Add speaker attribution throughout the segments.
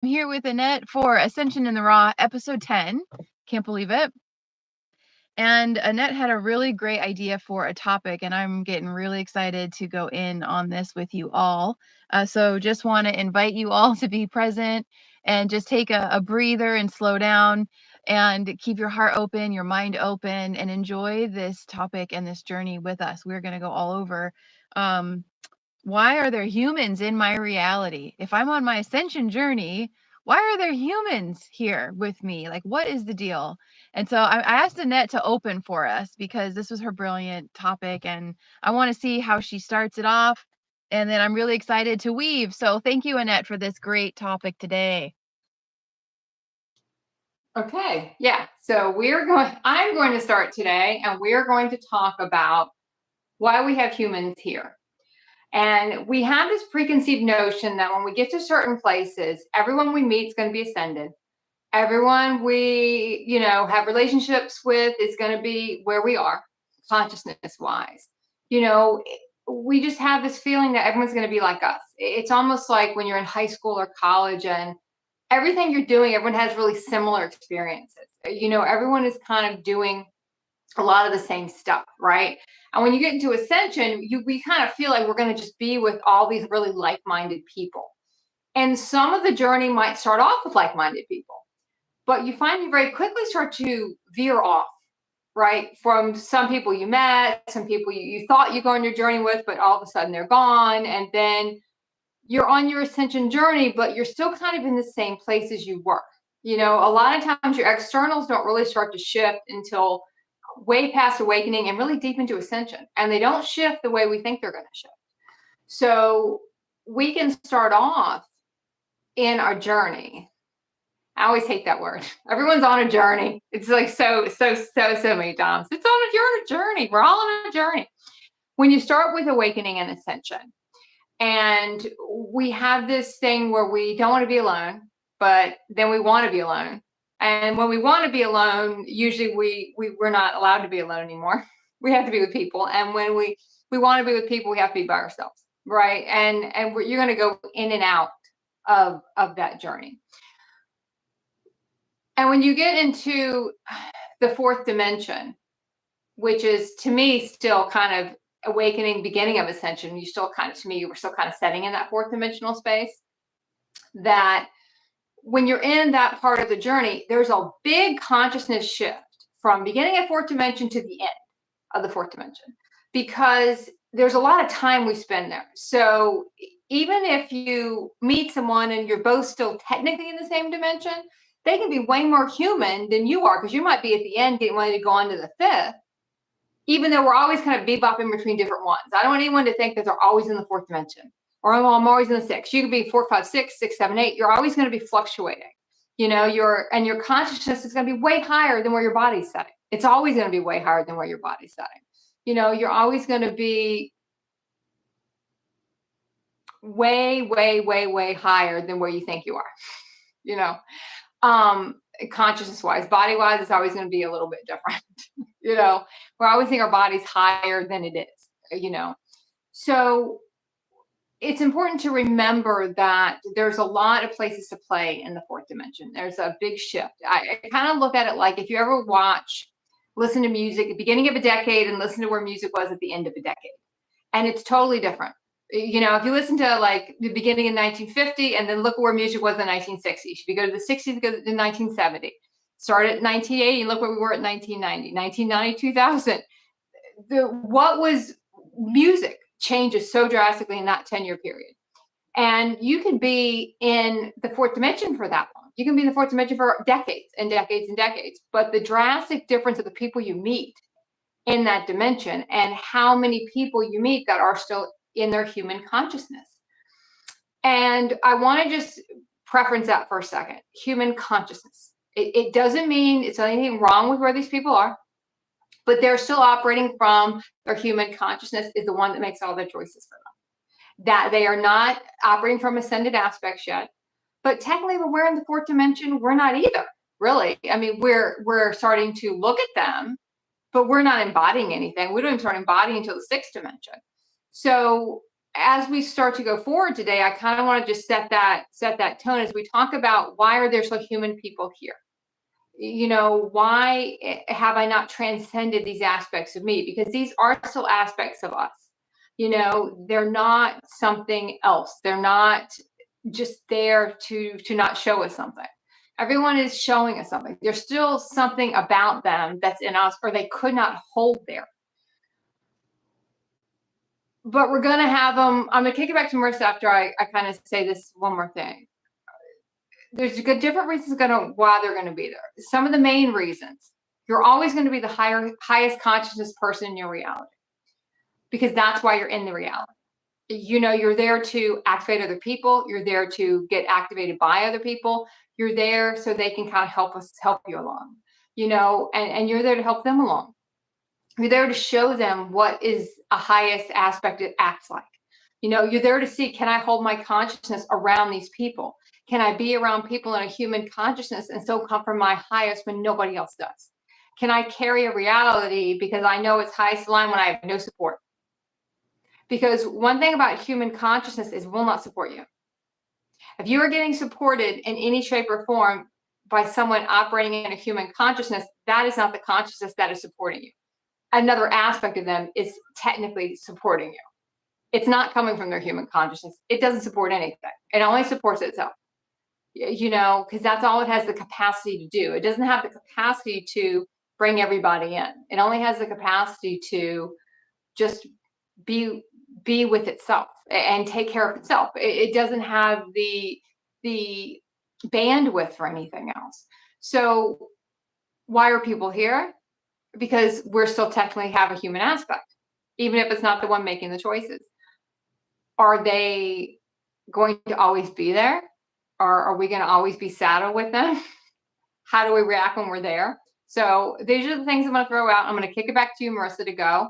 Speaker 1: I'm here with Annette for Ascension in the Raw, episode 10. Can't believe it. And Annette had a really great idea for a topic, and I'm getting really excited to go in on this with you all. So just want to invite you all to be present and just take a breather and slow down and keep your heart open, your mind open, and enjoy this topic and this journey with us. We're going to go all over. Um, why are there humans in my reality? If I'm on my ascension journey, why are there humans here with me? Like, what is the deal? And so I asked Annette to open for us because this was her brilliant topic, and I want to see how she starts it off. And then I'm really excited to weave. So thank you, Annette, for this great topic today.
Speaker 2: Okay, yeah. So I'm going to start today, and we're going to talk about why we have humans here. And we have this preconceived notion that when we get to certain places, everyone we meet is going to be ascended. Everyone we, have relationships with is going to be where we are, consciousness wise. We just have this feeling that everyone's going to be like us. It's almost like when you're in high school or college and everything you're doing, everyone has really similar experiences. Everyone is kind of doing a lot of the same stuff, right? And when you get into Ascension, we kind of feel like we're going to just be with all these really like-minded people. And some of the journey might start off with like-minded people, but you find you very quickly start to veer off, right? From some people you met, some people you thought you go on your journey with, but all of a sudden they're gone. And then you're on your ascension journey, but you're still kind of in the same place as you were. A lot of times your externals don't really start to shift until way past awakening and really deep into ascension. And they don't shift the way we think they're going to shift. So we can start off in our journey. I always hate that word. Everyone's on a journey. It's like so many times. You're on a journey. We're all on a journey. When you start with awakening and ascension, and we have this thing where we don't want to be alone, but then we want to be alone. And when we want to be alone, usually we're not allowed to be alone anymore. We have to be with people. And when we want to be with people, we have to be by ourselves, right? And you're going to go in and out of that journey. And when you get into the fourth dimension, which is to me still kind of awakening, beginning of ascension, you were still kind of setting in that fourth dimensional space. That when you're in that part of the journey, there's a big consciousness shift from beginning of fourth dimension to the end of the fourth dimension, because there's a lot of time we spend there. So even if you meet someone and you're both still technically in the same dimension, they can be way more human than you are, because you might be at the end getting ready to go on to the fifth, even though we're always kind of bebopping between different ones. I don't want anyone to think that they're always in the fourth dimension, or I'm always in the sixth. You could be 4, 5, 6, 6, 7, 8. You're always going to be fluctuating. Your consciousness is going to be way higher than where your body's setting. It's always going to be way higher than where your body's setting. You're always going to be way, way, way, way higher than where you think you are. Consciousness wise, body wise, it's always going to be a little bit different. We always think our body's higher than it is, So it's important to remember that there's a lot of places to play in the fourth dimension. There's a big shift. I kind of look at it like if you ever listen to music at the beginning of a decade and listen to where music was at the end of a decade. And it's totally different. If you listen to like the beginning in 1950 and then look at where music was in the 1960s. If you go to the 60s, go to 1970. Start at 1980 and look where we were at 1990, 1990, 2000. What was music changes so drastically in that 10-year period. And you can be in the fourth dimension for that long. You can be in the fourth dimension for decades and decades and decades. But the drastic difference of the people you meet in that dimension and how many people you meet that are still in their human consciousness. And I want to just preference that for a second. Human consciousness. It doesn't mean it's anything wrong with where these people are, but they're still operating from their human consciousness is the one that makes all their choices for them. That they are not operating from ascended aspects yet. But technically, when we're in the fourth dimension, we're not either, really. I mean, we're starting to look at them, but we're not embodying anything. We don't even start embodying until the sixth dimension. So as we start to go forward today, I kind of want to just set that tone as we talk about why are there so human people here? Why have I not transcended these aspects of me? Because these are still aspects of us. They're not something else. They're not just there to not show us something. Everyone is showing us something. There's still something about them that's in us, or they could not hold there. But we're gonna have them. I'm gonna kick it back to Marissa after I kind of say this one more thing. There's different reasons why they're gonna be there. Some of the main reasons: you're always going to be the highest consciousness person in your reality, because that's why you're in the reality. You're there to activate other people. You're there to get activated by other people. You're there so they can kind of help you along. And you're there to help them along. You're there to show them what is a highest aspect it acts like. You're there to see, can I hold my consciousness around these people? Can I be around people in a human consciousness and still come from my highest when nobody else does? Can I carry a reality because I know it's highest line when I have no support? Because one thing about human consciousness is will not support you. If you are getting supported in any shape or form by someone operating in a human consciousness, that is not the consciousness that is supporting you. Another aspect of them is technically supporting you. It's not coming from their human consciousness. It doesn't support anything. It only supports itself, because that's all it has the capacity to do. It doesn't have the capacity to bring everybody in. It only has the capacity to just be with itself and take care of itself. It doesn't have the bandwidth for anything else. So why are people here? Because we're still technically have a human aspect, even if it's not the one making the choices. Are they going to always be there? Or are we going to always be saddled with them? How do we react when we're there? So these are the things I'm going to throw out. I'm going to kick it back to you, Marissa, to go.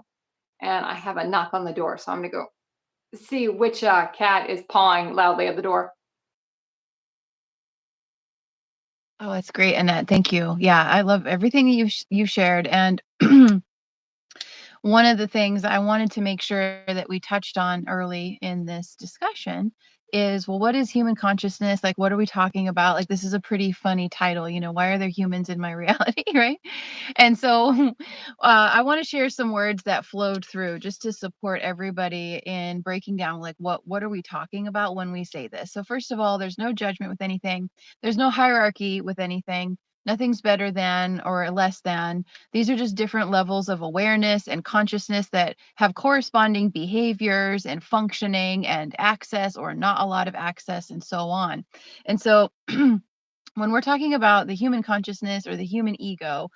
Speaker 2: And I have a knock on the door, so I'm going to go see which cat is pawing loudly at the door.
Speaker 1: Oh, that's great, Annette. Thank you. Yeah, I love everything that you shared. And one of the things I wanted to make sure that we touched on early in this discussion is, well, what is human consciousness? Like, what are we talking about? Like, this is a pretty funny title, why are there humans in my reality, right? And so I want to share some words that flowed through just to support everybody in breaking down, like, what are we talking about when we say this? So first of all, there's no judgment with anything. There's no hierarchy with anything. Nothing's better than or less than. These are just different levels of awareness and consciousness that have corresponding behaviors and functioning and access or not a lot of access and so on. And so when we're talking about the human consciousness or the human ego,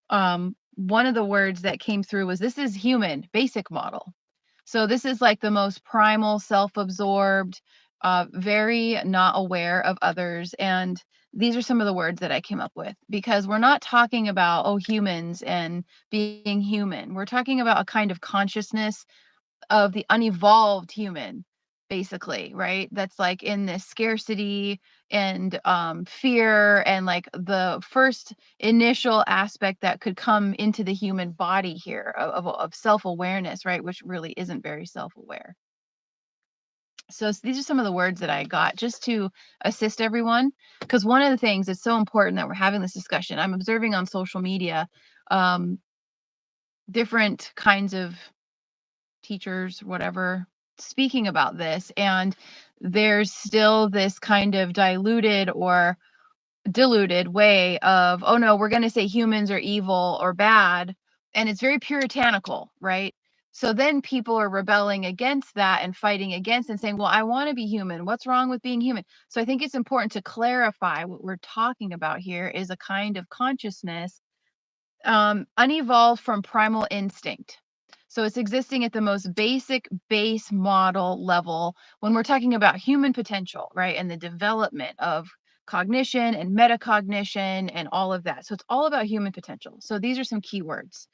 Speaker 1: one of the words that came through was, this is human basic model. So this is like the most primal, self-absorbed, very not aware of others. And these are some of the words that I came up with, because we're not talking about, oh, humans and being human. We're talking about a kind of consciousness of the unevolved human, basically, right? That's like in this scarcity and fear, and like the first initial aspect that could come into the human body here of self-awareness, right? Which really isn't very self-aware. So these are some of the words that I got just to assist everyone, because one of the things that's so important that we're having this discussion, I'm observing on social media, um, different kinds of teachers, whatever, speaking about this. And there's still this kind of diluted or diluted way of, oh no, we're going to say humans are evil or bad. And it's very puritanical, right? So then people are rebelling against that and fighting against and saying, well, I want to be human. What's wrong with being human? So I think it's important to clarify what we're talking about here is a kind of consciousness, unevolved from primal instinct. So it's existing at the most basic base model level when we're talking about human potential, right? And the development of cognition and metacognition and all of that. So it's all about human potential. So these are some keywords.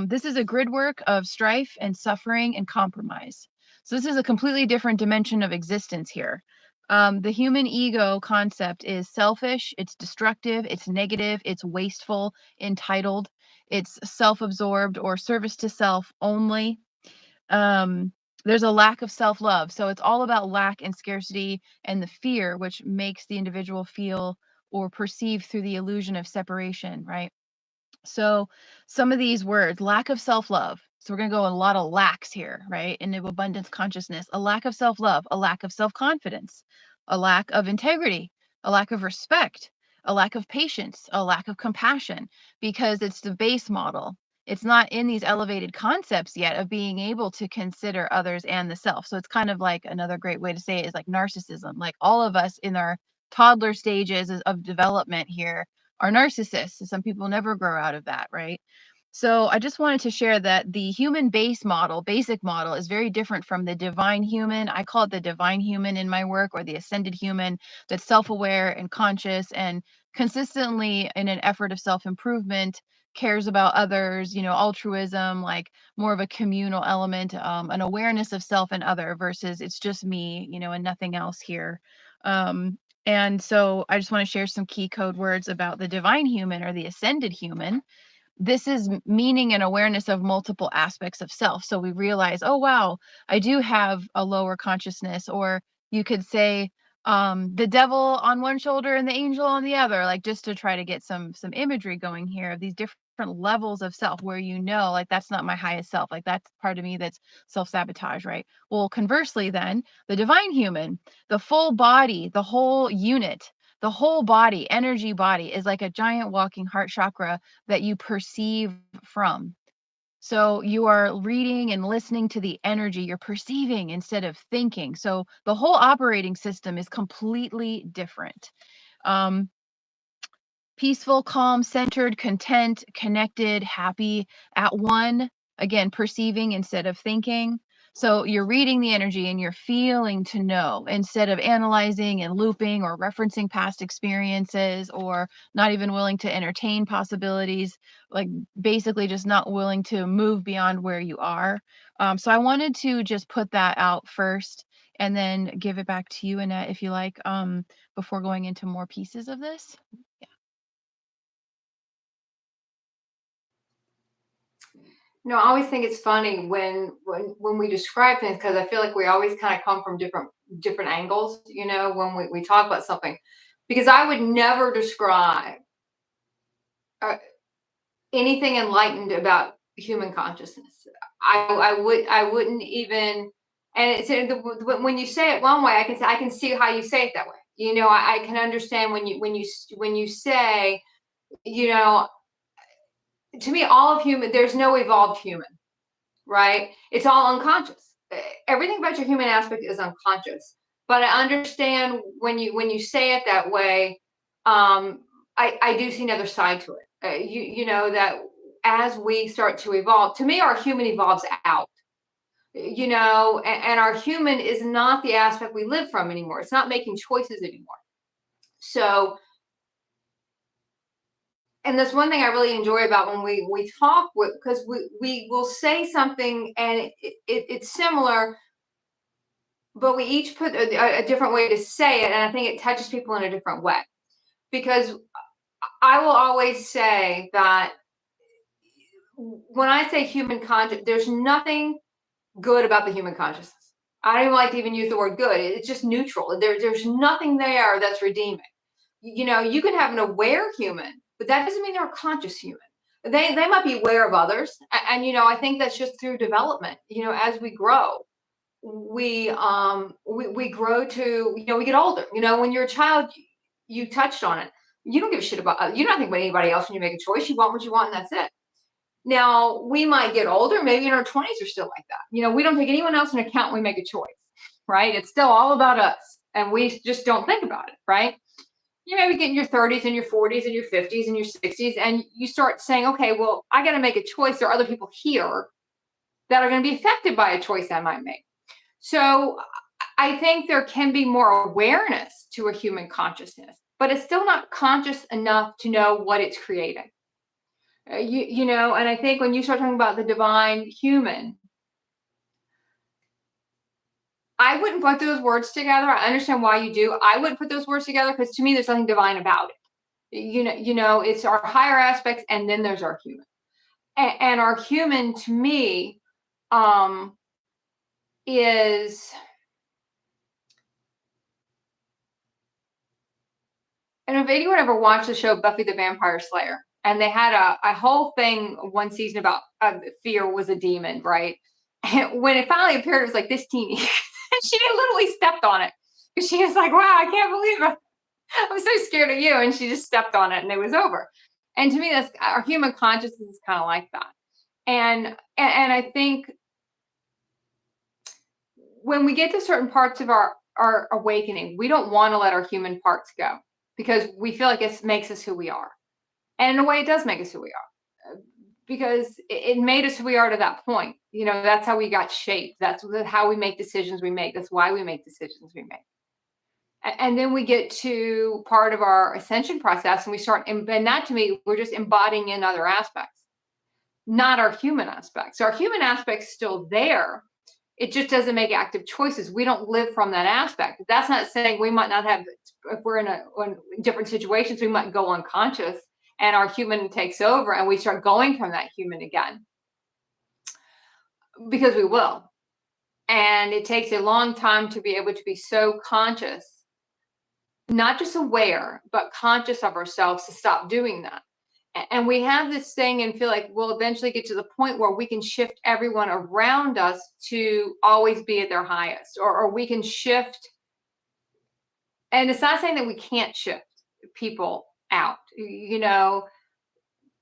Speaker 1: This is a grid work of strife and suffering and compromise. So this is a completely different dimension of existence here. The human ego concept is selfish, it's destructive, it's negative, it's wasteful, entitled, it's self-absorbed or service to self only. there's a lack of self-love. So it's all about lack and scarcity and the fear, which makes the individual feel or perceive through the illusion of separation, right? So some of these words, lack of self-love. So we're going to go a lot of lacks here, right? In the abundance consciousness, a lack of self-love, a lack of self-confidence, a lack of integrity, a lack of respect, a lack of patience, a lack of compassion, because it's the base model. It's not in these elevated concepts yet of being able to consider others and the self. So it's kind of like, another great way to say it is like narcissism. Like all of us in our toddler stages of development here are narcissists. Some people never grow out of that, right? So I just wanted to share that the human basic model, is very different from the divine human. I call it the divine human in my work, or the ascended human, that's self-aware and conscious and consistently in an effort of self-improvement, cares about others, altruism, like more of a communal element, an awareness of self and other versus it's just me, and nothing else here. And so I just want to share some key code words about the divine human or the ascended human. This is meaning and awareness of multiple aspects of self. So we realize, oh wow, I do have a lower consciousness, or you could say the devil on one shoulder and the angel on the other, like just to try to get some imagery going here of these different levels of self where like that's not my highest self, like that's part of me that's self-sabotage, right? Well, conversely then, the divine human, the full body, the whole unit, the whole body, energy body, is like a giant walking heart chakra that you perceive from. So you are reading and listening to the energy, you're perceiving instead of thinking. So the whole operating system is completely different. Um, Peaceful, calm, centered, content, connected, happy, at one, again, perceiving instead of thinking. So you're reading the energy and you're feeling to know instead of analyzing and looping or referencing past experiences, or not even willing to entertain possibilities, like basically just not willing to move beyond where you are. So I wanted to just put that out first and then give it back to you, Annette, if you like, before going into more pieces of this.
Speaker 2: No, I always think it's funny when we describe things, because I feel like we always kind of come from different angles, when we talk about something. Because I would never describe uh, anything enlightened about human consciousness. I wouldn't even. And when you say it one way, I can see how you say it that way. I can understand when you say, you know, to me, all of human, there's no evolved human, right? It's all unconscious. Everything about your human aspect is unconscious. But I understand when you say it that way. I do see another side to it. You know that as we start to evolve, to me, our human evolves out. And our human is not the aspect we live from anymore. It's not making choices anymore. So, and that's one thing I really enjoy about when we talk, because we will say something and it's similar, but we each put a different way to say it, and I think it touches people in a different way. Because I will always say that when I say human conscious, there's nothing good about the human consciousness. I don't even like to even use the word good. It's just neutral. There's nothing there that's redeeming. You can have an aware human, but that doesn't mean they're a conscious human. They might be aware of others, and I think that's just through development. As we grow, we grow to, we get older. When you're a child, you touched on it. You don't give a shit about, you don't think about anybody else when you make a choice. You want what you want, and that's it. Now, we might get older, maybe in our 20s are still like that. We don't take anyone else into account when we make a choice, right? It's still all about us, and we just don't think about it, right? You maybe get in your 30s and your 40s and your 50s and your 60s, and you start saying, okay, well, I got to make a choice. There are other people here that are going to be affected by a choice I might make. So I think there can be more awareness to a human consciousness, but it's still not conscious enough to know what it's creating. And I think when you start talking about the divine human, I wouldn't put those words together. I understand why you do. I wouldn't put those words together because to me, there's nothing divine about it. It's our higher aspects, and then there's our human. And our human, to me, is, and if anyone ever watched the show Buffy the Vampire Slayer, and they had a whole thing one season about fear was a demon, right? And when it finally appeared, it was like this teeny. And she literally stepped on it. Because she was like, wow, I can't believe it. I'm so scared of you. And she just stepped on it and it was over. And to me, that's our human consciousness is kind of like that. And I think when we get to certain parts of our awakening, we don't want to let our human parts go because we feel like it makes us who we are. And in a way, it does make us who we are because it made us who we are to that point. You know, that's how we got shaped. That's how we make decisions we make. That's why we make decisions we make. And then we get to part of our ascension process and we start, and that to me, we're just embodying in other aspects, not our human aspects. So our human aspect's still there. It just doesn't make active choices. We don't live from that aspect. That's not saying we might not have, if we're in different situations, we might go unconscious and our human takes over and we start going from that human again. Because we will. And it takes a long time to be able to be so conscious, not just aware, but conscious of ourselves to stop doing that. And we have this thing and feel like we'll eventually get to the point where we can shift everyone around us to always be at their highest, or we can shift. And it's not saying that we can't shift people out, you know,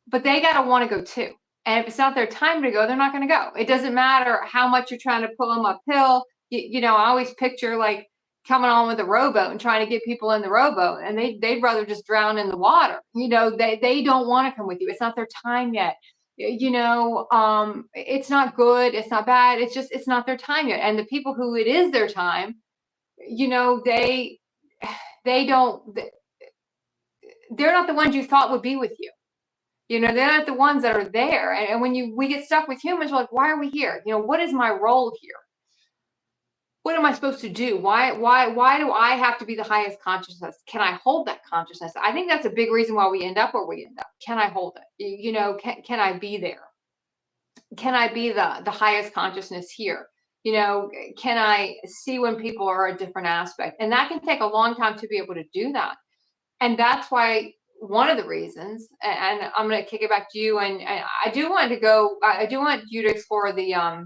Speaker 2: but they got to want to go too. And if it's not their time to go, they're not going to go. It doesn't matter how much you're trying to pull them uphill. You know, I always picture like coming on with a rowboat and trying to get people in the rowboat, and they'd rather just drown in the water. You know, they don't want to come with you. It's not their time yet. You know, it's not good. It's not bad. It's not their time yet. And the people who it is their time, you know, they don't, they're not the ones you thought would be with you. You know, they're not the ones that are there. And when we get stuck with humans, we're like, why are we here? You know, what is my role here? What am I supposed to do? Why do I have to be the highest consciousness? Can I hold that consciousness? I think that's a big reason why we end up where we end up. Can I hold it? You know, can I be there? Can I be the highest consciousness here? You know, can I see when people are a different aspect? And that can take a long time to be able to do that. And that's why one of the reasons, and I'm going to kick it back to you, and I do want you to explore the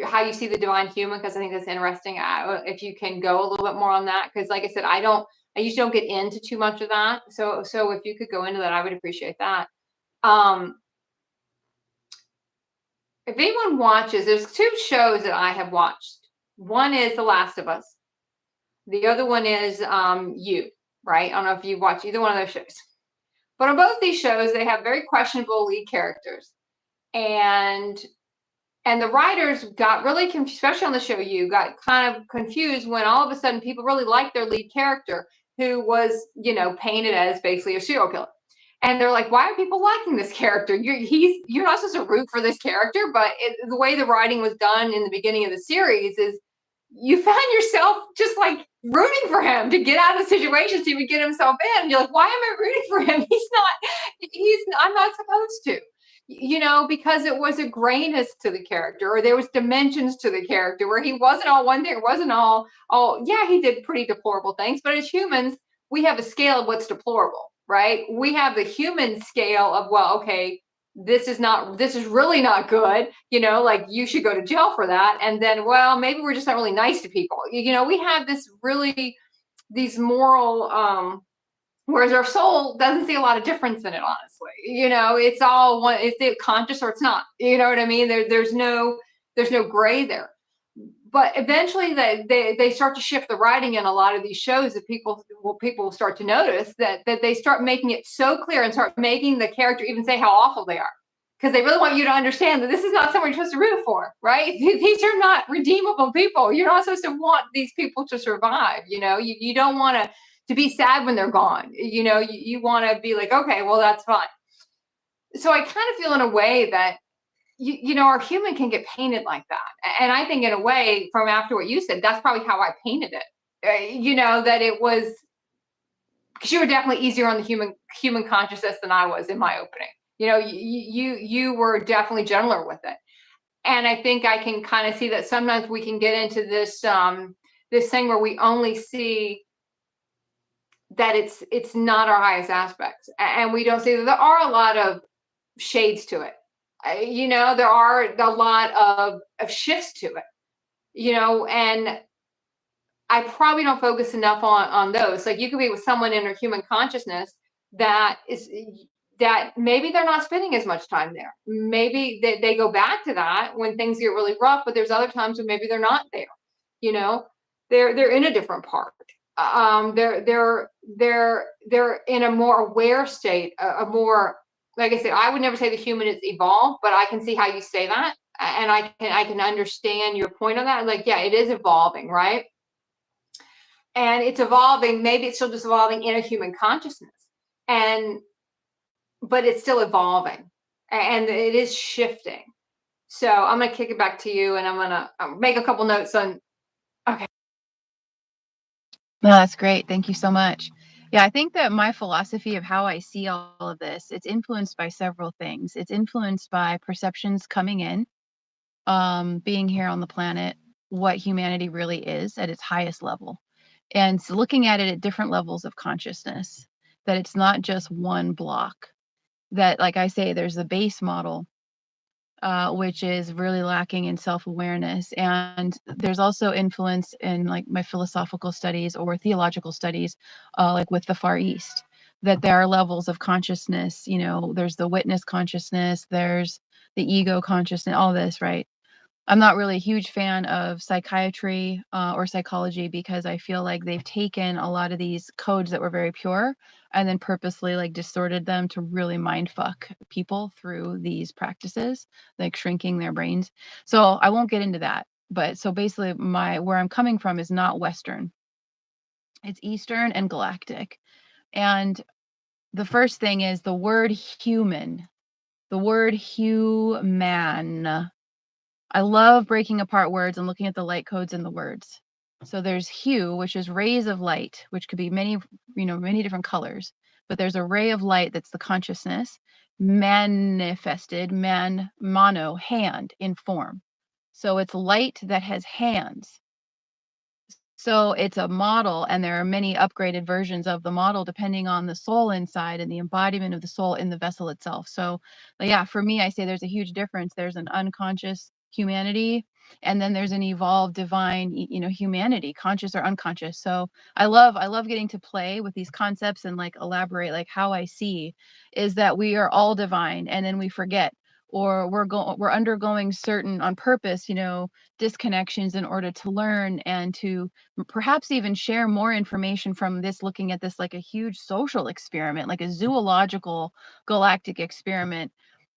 Speaker 2: how you see the divine human, because I think that's interesting. If you can go a little bit more on that, because like I said, I usually don't get into too much of that. So if you could go into that, I would appreciate that. If anyone watches, there's two shows that I have watched. One is The Last of Us. The other one is You, right? I don't know if you've watched either one of those shows. But on both these shows, they have very questionable lead characters. And the writers got really confused, especially on the show You, got kind of confused when all of a sudden people really liked their lead character, who was, you know, painted as basically a serial killer. And they're like, why are people liking this character? You're not supposed to root for this character, but the way the writing was done in the beginning of the series is you find yourself just like rooting for him to get out of the situation so he would get himself in. You're like, why am I rooting for him? I'm not supposed to, you know, because it was a grayness to the character, or there was dimensions to the character where he wasn't all one thing. It wasn't all, yeah, he did pretty deplorable things, but as humans, we have a scale of what's deplorable, right? We have the human scale of, well, okay, this is really not good, you know, like you should go to jail for that. And then, well, maybe we're just not really nice to people. You know, we have these moral, whereas our soul doesn't see a lot of difference in it, honestly. You know, it's all one, it's conscious or it's not, you know what I mean? There's no gray there. But eventually they start to shift the writing in a lot of these shows that people will start to notice that they start making it so clear and start making the character even say how awful they are. Because they really want you to understand that this is not someone you're supposed to root for, right? These are not redeemable people. You're not supposed to want these people to survive. You know, you don't want to be sad when they're gone. You know, you want to be like, okay, well, that's fine. So I kind of feel in a way that you know, our human can get painted like that. And I think in a way, from after what you said, that's probably how I painted it. You know, that it was, because you were definitely easier on the human consciousness than I was in my opening. You know, you were definitely gentler with it. And I think I can kind of see that sometimes we can get into this this thing where we only see that it's not our highest aspects, and we don't see that there are a lot of shades to it. You know, there are a lot of shifts to it. You know, and I probably don't focus enough on those. Like you could be with someone in a human consciousness that is that maybe they're not spending as much time there. Maybe they go back to that when things get really rough, but there's other times when maybe they're not there. You know, they're in a different part. They're in a more aware state, a more, like I said, I would never say the human is evolved, but I can see how you say that, and I can understand your point on that. Like, yeah, it is evolving, right? And it's evolving. Maybe it's still just evolving in a human consciousness, and but it's still evolving, and it is shifting. So I'm gonna kick it back to you, and I'm gonna make a couple notes on. Okay.
Speaker 1: No, that's great. Thank you so much. Yeah, I think that my philosophy of how I see all of this, it's influenced by several things. It's influenced by perceptions coming in, being here on the planet, what humanity really is at its highest level. And so looking at it at different levels of consciousness, that it's not just one block. That, like I say, there's the base model, which is really lacking in self-awareness. And there's also influence in like my philosophical studies or theological studies, like with the Far East, that there are levels of consciousness. You know, there's the witness consciousness, there's the ego consciousness, all this, right? I'm not really a huge fan of psychiatry or psychology because I feel like they've taken a lot of these codes that were very pure and then purposely like distorted them to really mind fuck people through these practices, like shrinking their brains. So I won't get into that. But so basically my where I'm coming from is not Western. It's Eastern and galactic. And the first thing is the word human. The word human. I love breaking apart words and looking at the light codes in the words. So there's hue, which is rays of light, which could be many, many different colors. But there's a ray of light that's the consciousness manifested, mono, hand in form. So it's light that has hands. So it's a model, and there are many upgraded versions of the model depending on the soul inside and the embodiment of the soul in the vessel itself. So, yeah, for me, I say there's a huge difference. There's an unconscious humanity, and then there's an evolved divine, humanity, conscious or unconscious. So I love getting to play with these concepts and like elaborate. Like how I see is that we are all divine, and then we forget, or we're undergoing certain on purpose, disconnections in order to learn and to perhaps even share more information from this, looking at this like a huge social experiment, like a zoological galactic experiment,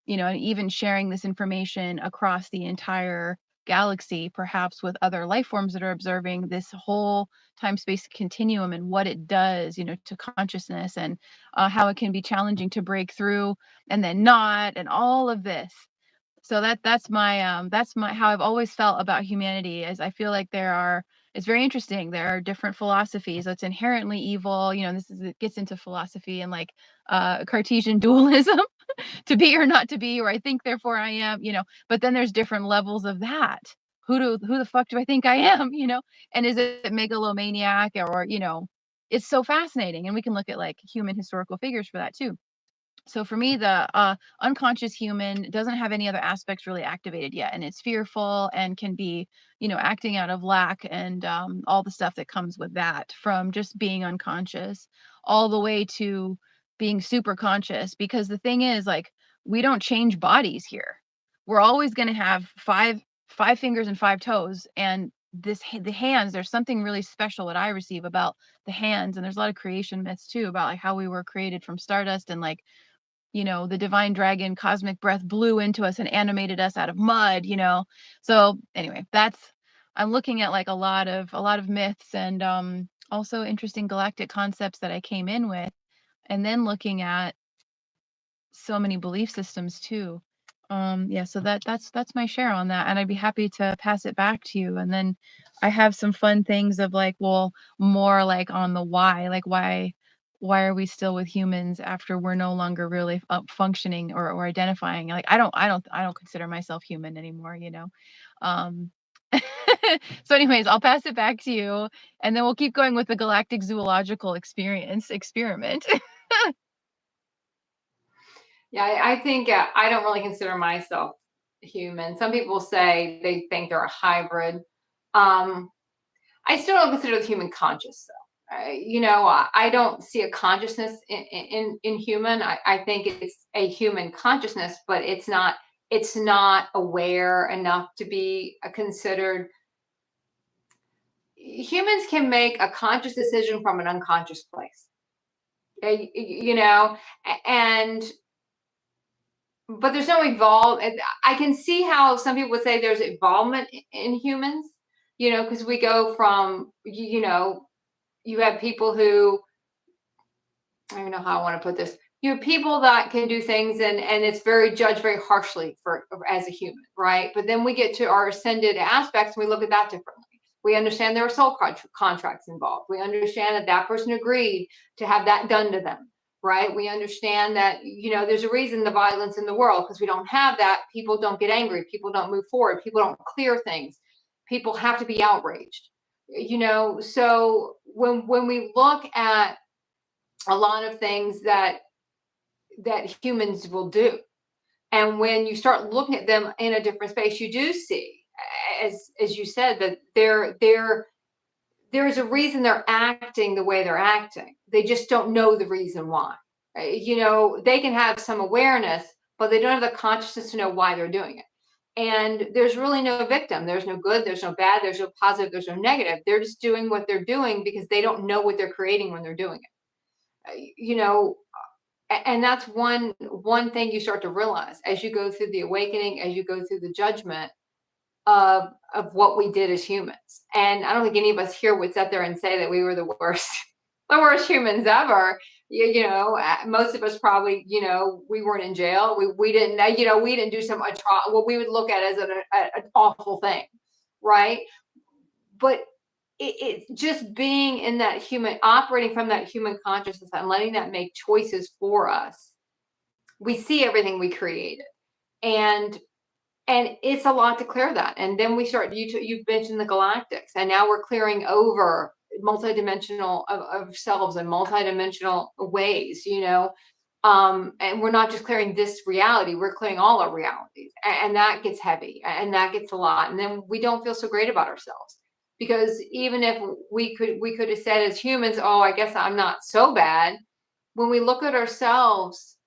Speaker 1: and even sharing this information across the entire galaxy, perhaps with other life forms that are observing this whole time space continuum and what it does, to consciousness, and how it can be challenging to break through and then not, and all of this. So that's my how I've always felt about humanity, is I feel like it's very interesting. There are different philosophies that's inherently evil. It gets into philosophy and like Cartesian dualism, to be or not to be, or I think therefore I am, but then there's different levels of that. Who the fuck do I think I am, and is it megalomaniac, or it's so fascinating, and we can look at like human historical figures for that too. So for me, the unconscious human doesn't have any other aspects really activated yet, and it's fearful and can be, acting out of lack, and all the stuff that comes with that, from just being unconscious all the way to being super conscious. Because the thing is, like, we don't change bodies here. We're always going to have five fingers and five toes, and the hands. There's something really special that I receive about the hands, and there's a lot of creation myths too about like how we were created from stardust, and like, the divine dragon cosmic breath blew into us and animated us out of mud. So anyway, I'm looking at like a lot of myths, and also interesting galactic concepts that I came in with, and then looking at so many belief systems too. Yeah, so that's my share on that, and I'd be happy to pass it back to you. And then I have some fun things of like, well, more like on the why, like why are we still with humans after we're no longer really functioning or identifying? Like I don't consider myself human anymore, you know. Um, so, anyways, I'll pass it back to you, and then we'll keep going with the galactic zoological experience experiment.
Speaker 2: Yeah, I think I don't really consider myself human. Some people say they think they're a hybrid. Um, I still don't consider the human conscious though. I don't see a consciousness in human. I think it's a human consciousness, but it's not aware enough to be considered. Humans can make a conscious decision from an unconscious place. And but there's no evolve. I can see how some people would say there's involvement in humans, because we go from, you have people who, I don't know how I want to put this. You have people that can do things and it's very judged very harshly for as a human, right? But then we get to our ascended aspects and we look at that differently. We understand there are soul contracts involved. We understand that that person agreed to have that done to them, right? We understand that, there's a reason the violence in the world, because we don't have that. People don't get angry. People don't move forward. People don't clear things. People have to be outraged, so when we look at a lot of things that humans will do. And when you start looking at them in a different space, you do see, as you said, that there's a reason they're acting the way they're acting. They just don't know the reason why. They can have some awareness, but they don't have the consciousness to know why they're doing it. And there's really no victim. There's no good. There's no bad. There's no positive. There's no negative. They're just doing what they're doing because they don't know what they're creating when they're doing it. And that's one thing you start to realize as you go through the awakening, as you go through the judgment of what we did as humans. And I don't think any of us here would sit there and say that we were the worst the worst humans ever. Most of us probably, we weren't in jail. We didn't, we didn't do some what we would look at as an awful thing, right? But it's just being in that human, operating from that human consciousness and letting that make choices for us. We see everything we created, and it's a lot to clear that. And then we start. You mentioned the galactics, and now we're clearing over multidimensional of selves in multidimensional ways. And we're not just clearing this reality; we're clearing all our realities, and that gets heavy, and that gets a lot. And then we don't feel so great about ourselves. Because even if we could have said as humans, oh, I guess I'm not so bad. When we look at ourselves,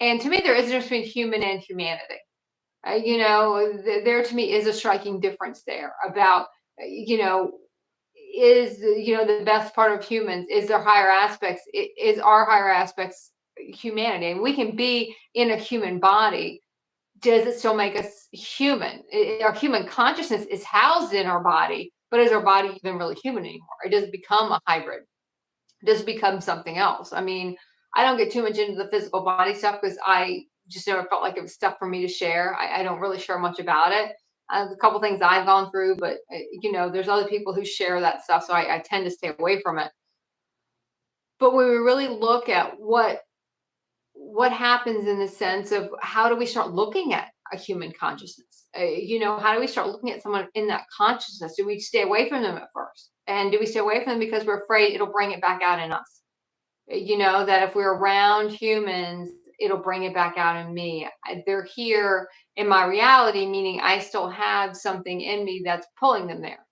Speaker 2: and to me, there is a difference between human and humanity. There to me is a striking difference there about, is, the best part of humans is their higher aspects, is our higher aspects humanity. And we can be in a human body. Does it still make us human? Our human consciousness is housed in our body, but is our body even really human anymore? It does become a hybrid. It does become something else. I mean, I don't get too much into the physical body stuff because I just never felt like it was stuff for me to share. I don't really share much about it. A couple things I've gone through, but there's other people who share that stuff, so I tend to stay away from it. But when we really look at what happens in the sense of how do we start looking at a human consciousness? How do we start looking at someone in that consciousness? Do we stay away from them at first? And do we stay away from them because we're afraid it'll bring it back out in us? That if we're around humans, it'll bring it back out in me. They're here in my reality, meaning I still have something in me that's pulling them there.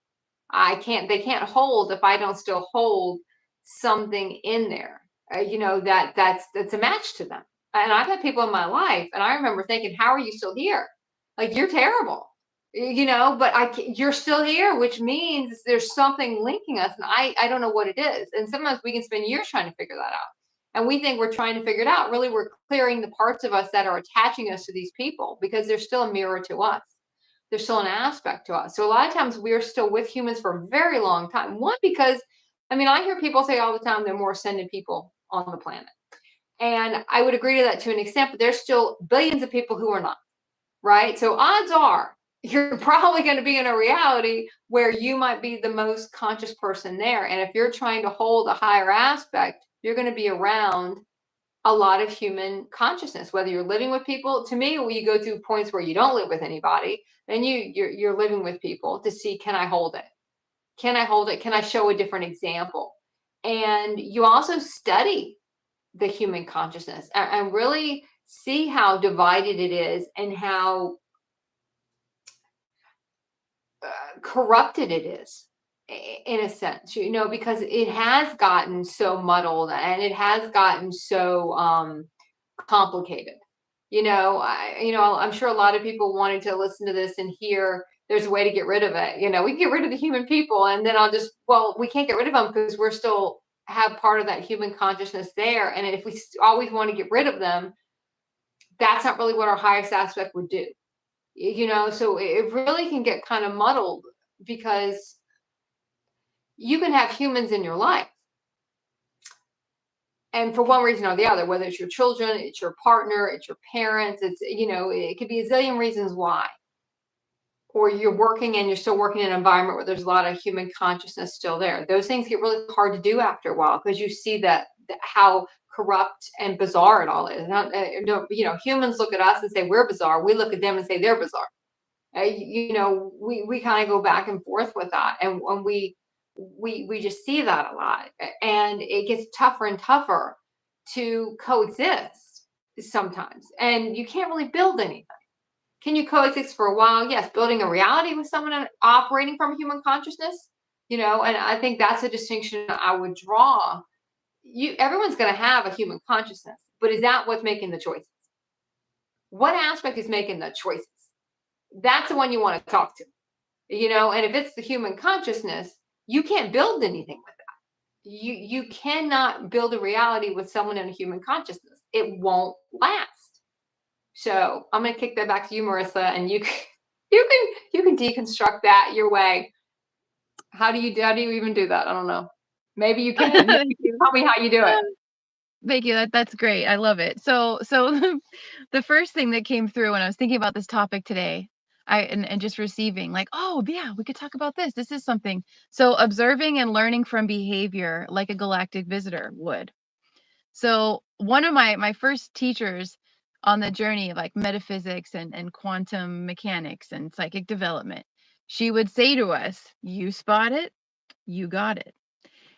Speaker 2: They can't hold if I don't still hold something in there, that's a match to them. And I've had people in my life, and I remember thinking, how are you still here? Like, you're terrible, but you're still here, which means there's something linking us. And I don't know what it is. And sometimes we can spend years trying to figure that out. And we think we're trying to figure it out. Really, we're clearing the parts of us that are attaching us to these people because they're still a mirror to us. There's still an aspect to us. So a lot of times we're still with humans for a very long time. One, because I hear people say all the time they're more ascended people on the planet. And I would agree to that to an extent, but there's still billions of people who are not, right? So odds are you're probably going to be in a reality where you might be the most conscious person there. And if you're trying to hold a higher aspect, you're going to be around a lot of human consciousness, whether you're living with people. To me, when you go through points where you don't live with anybody, then you're living with people to see, can I hold it? Can I hold it? Can I show a different example? And you also study the human consciousness and really see how divided it is and how corrupted it is, in a sense, because it has gotten so muddled and it has gotten so complicated. I'm sure a lot of people wanting to listen to this and hear there's a way to get rid of it. We can get rid of the human people, and then we can't get rid of them because we're still have part of that human consciousness there. And if we always want to get rid of them, that's not really what our highest aspect would do. So it really can get kind of muddled because you can have humans in your life. And for one reason or the other, whether it's your children, it's your partner, it's your parents, it could be a zillion reasons why. Or you're working and you're still working in an environment where there's a lot of human consciousness still there. Those things get really hard to do after a while because you see that how corrupt and bizarre it all is. Humans look at us and say we're bizarre. We look at them and say they're bizarre. We kind of go back and forth with that, and when we just see that a lot, and it gets tougher and tougher to coexist sometimes, and you can't really build anything. Can you coexist for a while? Yes, building a reality with someone operating from human consciousness, and I think that's a distinction I would draw. Everyone's going to have a human consciousness, but is that what's making the choices? What aspect is making the choices? That's the one you want to talk to, and if it's the human consciousness, you can't build anything with that. You cannot build a reality with someone in a human consciousness. It won't last. So I'm going to kick that back to you, Marissa, and you can deconstruct that your way. How do you even do that? I don't know. Maybe you can. Tell me how you do it.
Speaker 1: Thank you. That's great. I love it. So the first thing that came through when I was thinking about this topic today, and just receiving like, oh yeah, we could talk about this. This is something. So observing and learning from behavior like a galactic visitor would. So one of my first teachers on the journey of like metaphysics and quantum mechanics and psychic development, she would say to us, you spot it, you got it.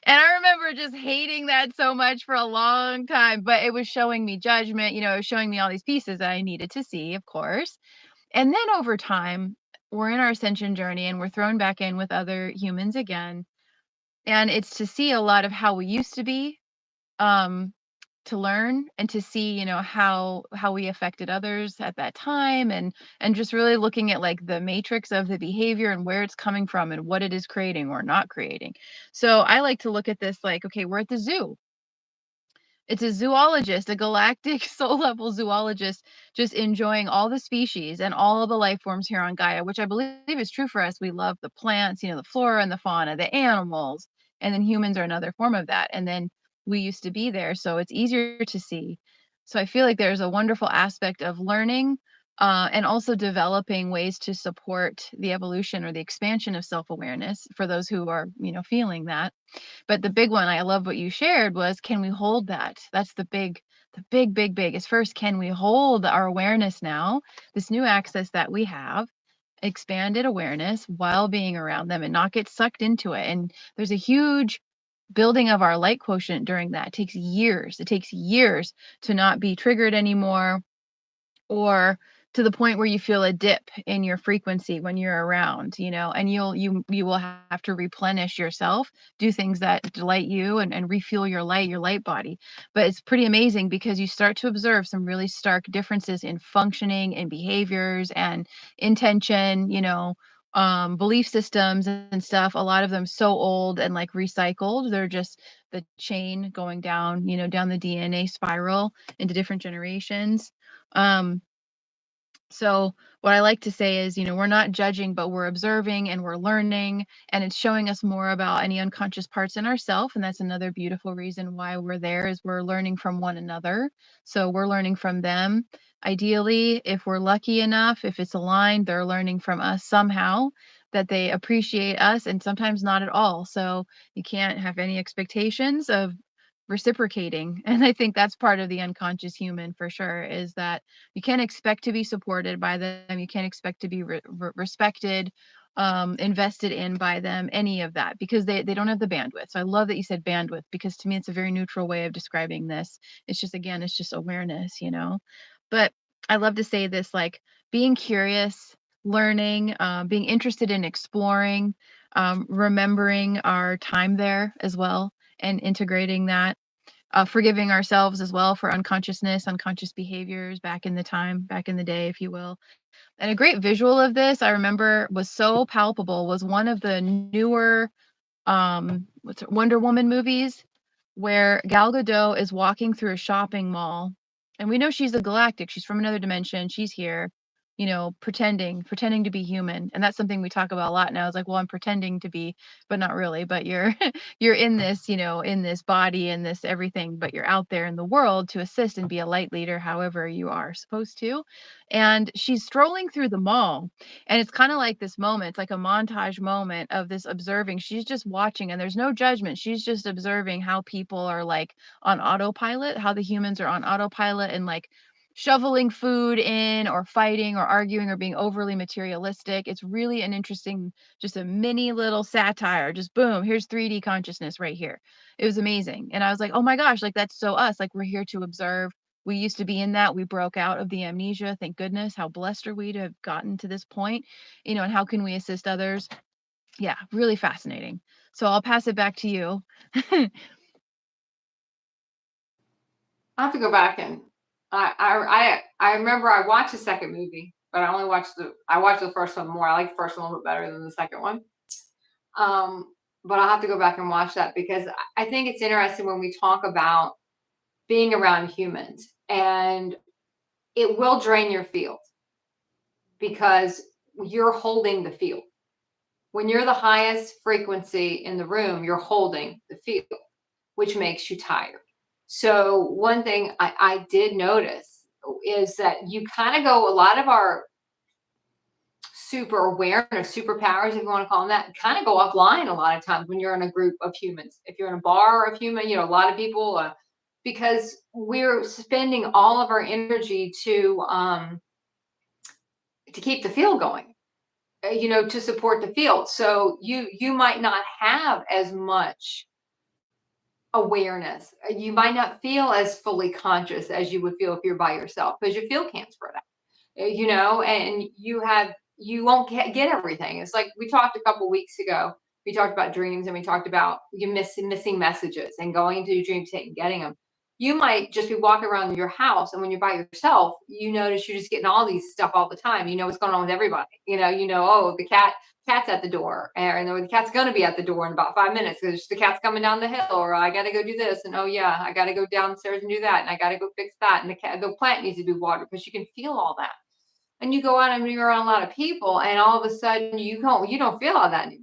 Speaker 1: And I remember just hating that so much for a long time, but it was showing me judgment, it was showing me all these pieces that I needed to see, of course. And then over time, we're in our ascension journey and we're thrown back in with other humans again. And it's to see a lot of how we used to be, um, to learn and to see, how we affected others at that time, and just really looking at like the matrix of the behavior and where it's coming from and what it is creating or not creating. So I like to look at this like, okay, we're at the zoo. It's a zoologist, a galactic soul level zoologist, just enjoying all the species and all the life forms here on Gaia, which I believe is true for us. We love the plants, the flora and the fauna, the animals, and then humans are another form of that. And then we used to be there, so it's easier to see. So I feel like there's a wonderful aspect of learning, and also developing ways to support the evolution or the expansion of self-awareness for those who are, feeling that. But the big one, I love what you shared, was can we hold that? That's the big is first, can we hold our awareness now, this new access that we have, expanded awareness while being around them and not get sucked into it. And there's a huge building of our light quotient during that. It takes years. It takes years to not be triggered anymore, or to the point where you feel a dip in your frequency when you're around, and you will have to replenish yourself, do things that delight you, and refuel your light body. But it's pretty amazing because you start to observe some really stark differences in functioning and behaviors and intention, belief systems and stuff. A lot of them so old and like recycled. They're just the chain going down, down the DNA spiral into different generations. um so what I like to say is, we're not judging, but we're observing and we're learning, and it's showing us more about any unconscious parts in ourselves. And that's another beautiful reason why we're there, is we're learning from one another. So we're learning from them. Ideally, if we're lucky enough, if it's aligned, they're learning from us somehow, that they appreciate us, and sometimes not at all. So you can't have any expectations of reciprocating. And I think that's part of the unconscious human for sure, is that you can't expect to be supported by them. You can't expect to be respected, invested in by them, any of that, because they don't have the bandwidth. So I love that you said bandwidth, because to me it's a very neutral way of describing this. It's just, again, it's just awareness, But I love to say this, like being curious, learning, being interested in exploring, remembering our time there as well, and integrating that, forgiving ourselves as well for unconsciousness, unconscious behaviors back in the day, if you will. And a great visual of this I remember was so palpable was one of the newer what's it, Wonder Woman movies, where Gal Gadot is walking through a shopping mall, and we know she's a galactic. She's from another dimension. She's here, pretending to be human. And that's something we talk about a lot now. It's like, well, I'm pretending to be, but not really. But you're you're in this, in this body and this everything, but you're out there in the world to assist and be a light leader, however you are supposed to. And she's strolling through the mall, and it's kind of like this moment, it's like a montage moment of this observing. She's just watching, and there's no judgment. She's just observing how people are like on autopilot, how the humans are on autopilot and like shoveling food in or fighting or arguing or being overly materialistic. It's really an interesting, just a mini little satire. Just boom, here's 3D consciousness right here. It was amazing. And I was like, oh my gosh, like that's so us. Like we're here to observe. We used to be in that. We broke out of the amnesia. Thank goodness. How blessed are we to have gotten to this point? And how can we assist others? Yeah, really fascinating. So I'll pass it back to you.
Speaker 2: I have to go back and I remember I watched the second movie, but I watched the first one more. I like the first one a little bit better than the second one. But I'll have to go back and watch that because I think it's interesting when we talk about being around humans, and it will drain your field because you're holding the field. When you're the highest frequency in the room, you're holding the field, which makes you tired. So one thing I did notice is that you kind of go, a lot of our super awareness, superpowers, if you want to call them that, kind of go offline a lot of times when you're in a group of humans. If you're in a bar of human, a lot of people, because we're spending all of our energy to keep the field going, to support the field. So you might not have as much awareness. You might not feel as fully conscious as you would feel if you're by yourself because your field can't spread out, and you won't get everything. It's like we talked a couple weeks ago. We talked about dreams and we talked about you missing messages and going into your dream state and getting them. You might just be walking around your house, and when you're by yourself, you notice you're just getting all these stuff all the time. You know what's going on with everybody. Oh, the cat's at the door, and the cat's going to be at the door in about 5 minutes because the cat's coming down the hill, or I got to go do this, and oh yeah, I got to go downstairs and do that, and I got to go fix that, and the plant needs to be watered, because you can feel all that. And you go out and you're around a lot of people, and all of a sudden you don't feel all that anymore.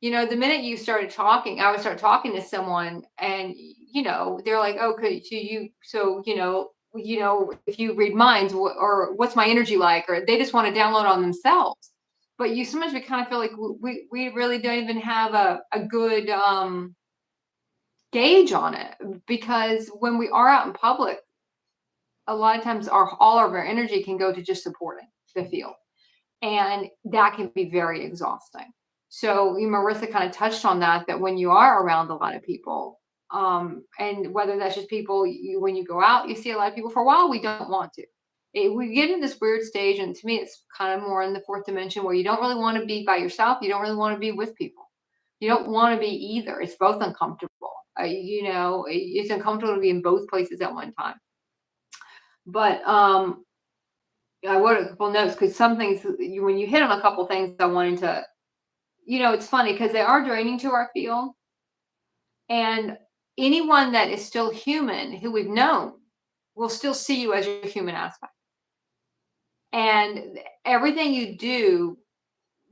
Speaker 2: The minute you started talking, I would start talking to someone, and they're like, okay, if you read minds, or what's my energy like, or they just want to download on themselves. But sometimes we kind of feel like we really don't even have a good gauge on it, because when we are out in public, a lot of times all of our energy can go to just supporting the field, and that can be very exhausting. So Marissa kind of touched on that when you are around a lot of people, and whether that's just people, when you go out, you see a lot of people. For a while, we don't want to. We get in this weird stage, and to me, it's kind of more in the fourth dimension, where you don't really want to be by yourself. You don't really want to be with people. You don't want to be either. It's both uncomfortable. It's uncomfortable to be in both places at one time. But I wrote a couple notes, because some things, when you hit on a couple things, I wanted to, it's funny because they are draining to our field. And anyone that is still human who we've known will still see you as your human aspect. And everything you do,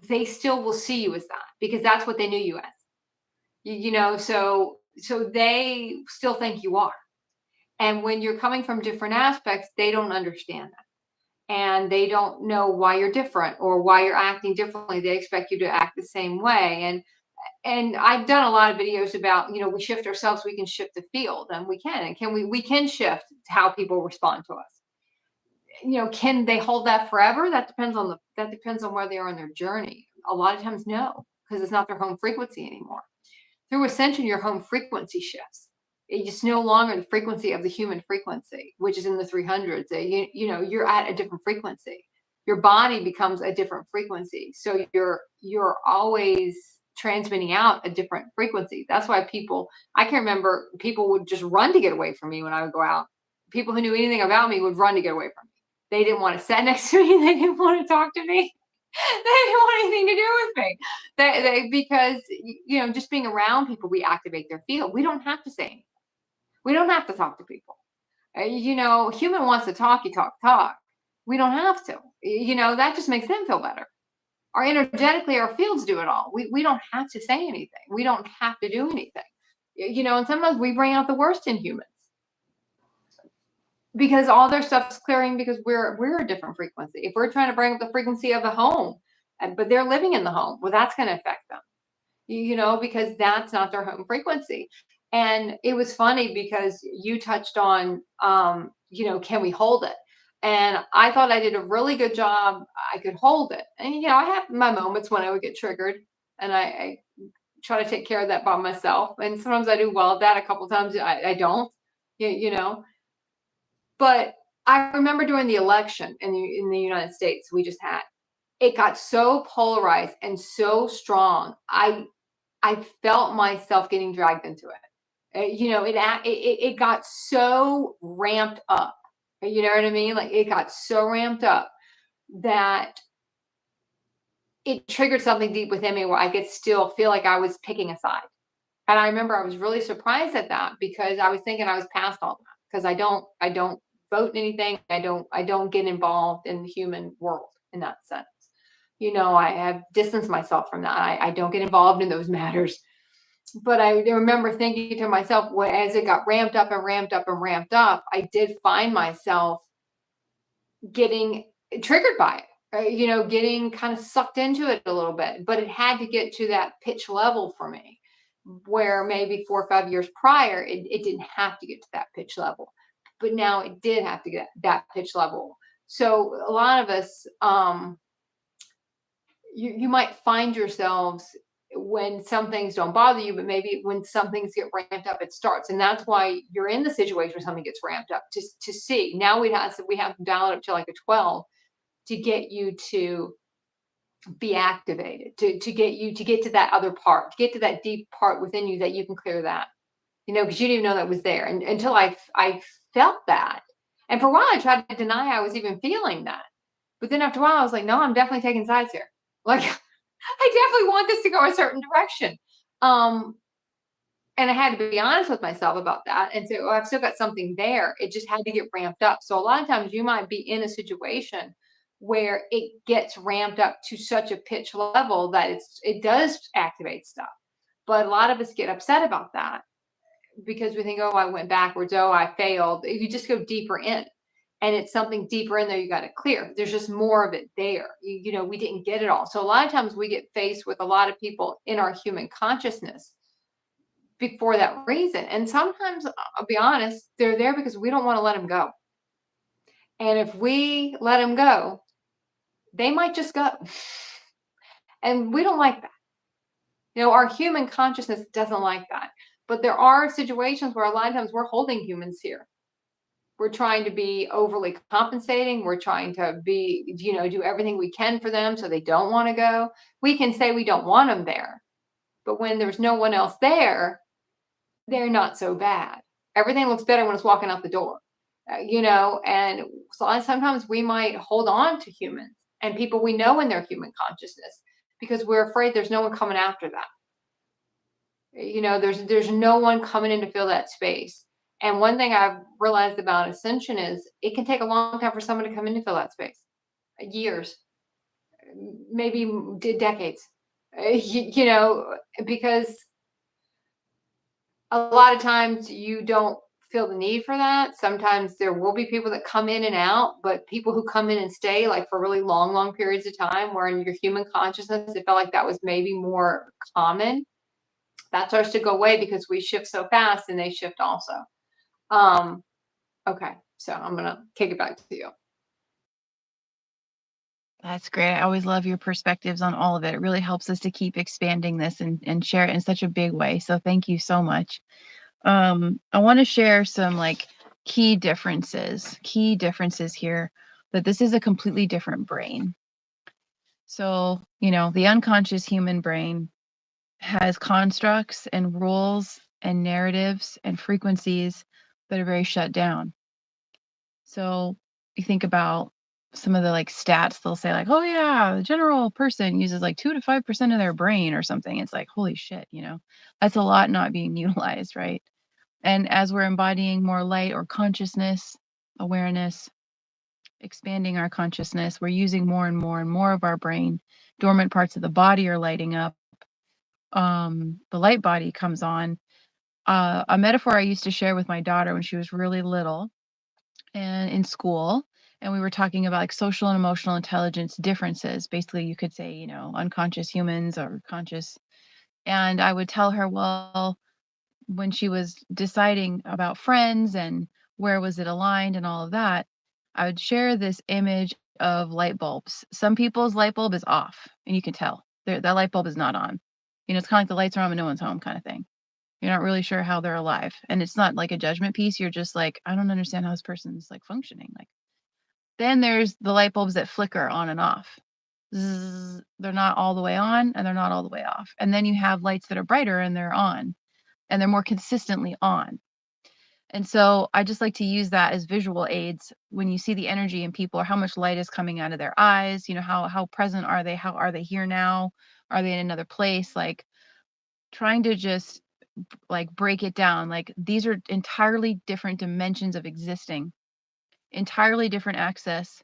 Speaker 2: they still will see you as that, because that's what they knew you as. So they still think you are. And when you're coming from different aspects, they don't understand that. And they don't know why you're different or why you're acting differently. They expect you to act the same way. And And I've done a lot of videos about, we shift ourselves, we can shift the field, and we can shift how people respond to us. Can they hold that forever? That depends on where they are in their journey. A lot of times, no, because it's not their home frequency anymore. Through Ascension, your home frequency shifts. It's just no longer the frequency of the human frequency, which is in the 300s. You're at a different frequency. Your body becomes a different frequency. So you're always transmitting out a different frequency. That's why I can remember people would just run to get away from me when I would go out. People who knew anything about me would run to get away from me. They didn't want to sit next to me. They didn't want to talk to me. They didn't want anything to do with me. Because just being around people, we activate their field. We don't have to say anything. We don't have to talk to people. Human wants to talk, you talk. We don't have to. That just makes them feel better. Energetically, our fields do it all. We don't have to say anything. We don't have to do anything. And sometimes we bring out the worst in humans because all their stuff's clearing because we're a different frequency. If we're trying to bring up the frequency of the home, but they're living in the home, well, that's going to affect them. Because that's not their home frequency. And it was funny because you touched on, can we hold it? And I thought I did a really good job. I could hold it. And, I have my moments when I would get triggered, and I try to take care of that by myself. And sometimes I do well at that. A couple of times I don't, but I remember during the election in the United States we just had, it got so polarized and so strong. I felt myself getting dragged into it. It got so ramped up. You know what I mean? Like it got so ramped up that it triggered something deep within me where I could still feel like I was picking a side. And I remember I was really surprised at that because I was thinking I was past all that because I don't vote in anything. I don't get involved in the human world in that sense. I have distanced myself from that. I don't get involved in those matters. But I remember thinking to myself, as it got ramped up and ramped up and ramped up, I did find myself getting triggered by it, getting kind of sucked into it a little bit. But it had to get to that pitch level for me, where maybe 4 or 5 years prior, it didn't have to get to that pitch level. But now it did have to get that pitch level. So a lot of us, you might find yourselves when some things don't bother you, but maybe when some things get ramped up, it starts. And that's why you're in the situation where something gets ramped up to see. Now we have to dial it up to like a 12 to get you to be activated, to get to that other part, to get to that deep part within you that you can clear that, because you didn't even know that was there. And until I felt that. And for a while I tried to deny I was even feeling that. But then after a while I was like, no, I'm definitely taking sides here. Like I definitely want this to go a certain direction. And I had to be honest with myself about that and say, oh, I've still got something there. It just had to get ramped up. So a lot of times you might be in a situation where it gets ramped up to such a pitch level that it does activate stuff. But a lot of us get upset about that because we think, oh, I went backwards. Oh, I failed. You just go deeper in. And it's something deeper in there you got to clear. There's just more of it there. We didn't get it all. So a lot of times we get faced with a lot of people in our human consciousness for that reason. And sometimes, I'll be honest, they're there because we don't want to let them go. And if we let them go, they might just go. And we don't like that. Our human consciousness doesn't like that. But there are situations where a lot of times we're holding humans here. We're trying to be overly compensating. We're trying to be, do everything we can for them so they don't want to go. We can say we don't want them there. But when there's no one else there, they're not so bad. Everything looks better when it's walking out the door, and so sometimes we might hold on to humans and people we know in their human consciousness because we're afraid there's no one coming after that. There's no one coming in to fill that space. And one thing I've realized about Ascension is it can take a long time for someone to come in to fill that space. Years, maybe decades, because a lot of times you don't feel the need for that. Sometimes there will be people that come in and out, but people who come in and stay like for really long periods of time, where in your human consciousness, it felt like that was maybe more common. That starts to go away because we shift so fast and they shift also. Um, okay, so I'm gonna kick it back to you.
Speaker 1: That's great. I always love your perspectives on all of it. It really helps us to keep expanding this and share it in such a big way. So thank you so much. I want to share some like key differences here, that this is a completely different brain. So, the unconscious human brain has constructs and rules and narratives and frequencies that are very shut down. So you think about some of the like stats, they'll say like, oh yeah, the general person uses like 2 to 5% of their brain or something. It's like, holy shit, that's a lot not being utilized, right? And as we're embodying more light or consciousness, awareness, expanding our consciousness, we're using more and more and more of our brain. Dormant parts of the body are lighting up. The light body comes on. A metaphor I used to share with my daughter when she was really little and in school, and we were talking about like social and emotional intelligence differences. Basically, you could say, unconscious humans or conscious. And I would tell her, well, when she was deciding about friends and where was it aligned and all of that, I would share this image of light bulbs. Some people's light bulb is off, and you can tell that light bulb is not on. It's kind of like the lights are on but no one's home kind of thing. You're not really sure how they're alive, and it's not like a judgment piece. You're just like, I don't understand how this person's like functioning. Like, then there's the light bulbs that flicker on and off. Zzz, they're not all the way on and they're not all the way off. And then you have lights that are brighter and they're on and they're more consistently on. And so I just like to use that as visual aids when you see the energy in people or how much light is coming out of their eyes, how present are they? How are they here now? Are they in another place? Like trying to just like break it down. Like these are entirely different dimensions of existing, entirely different access.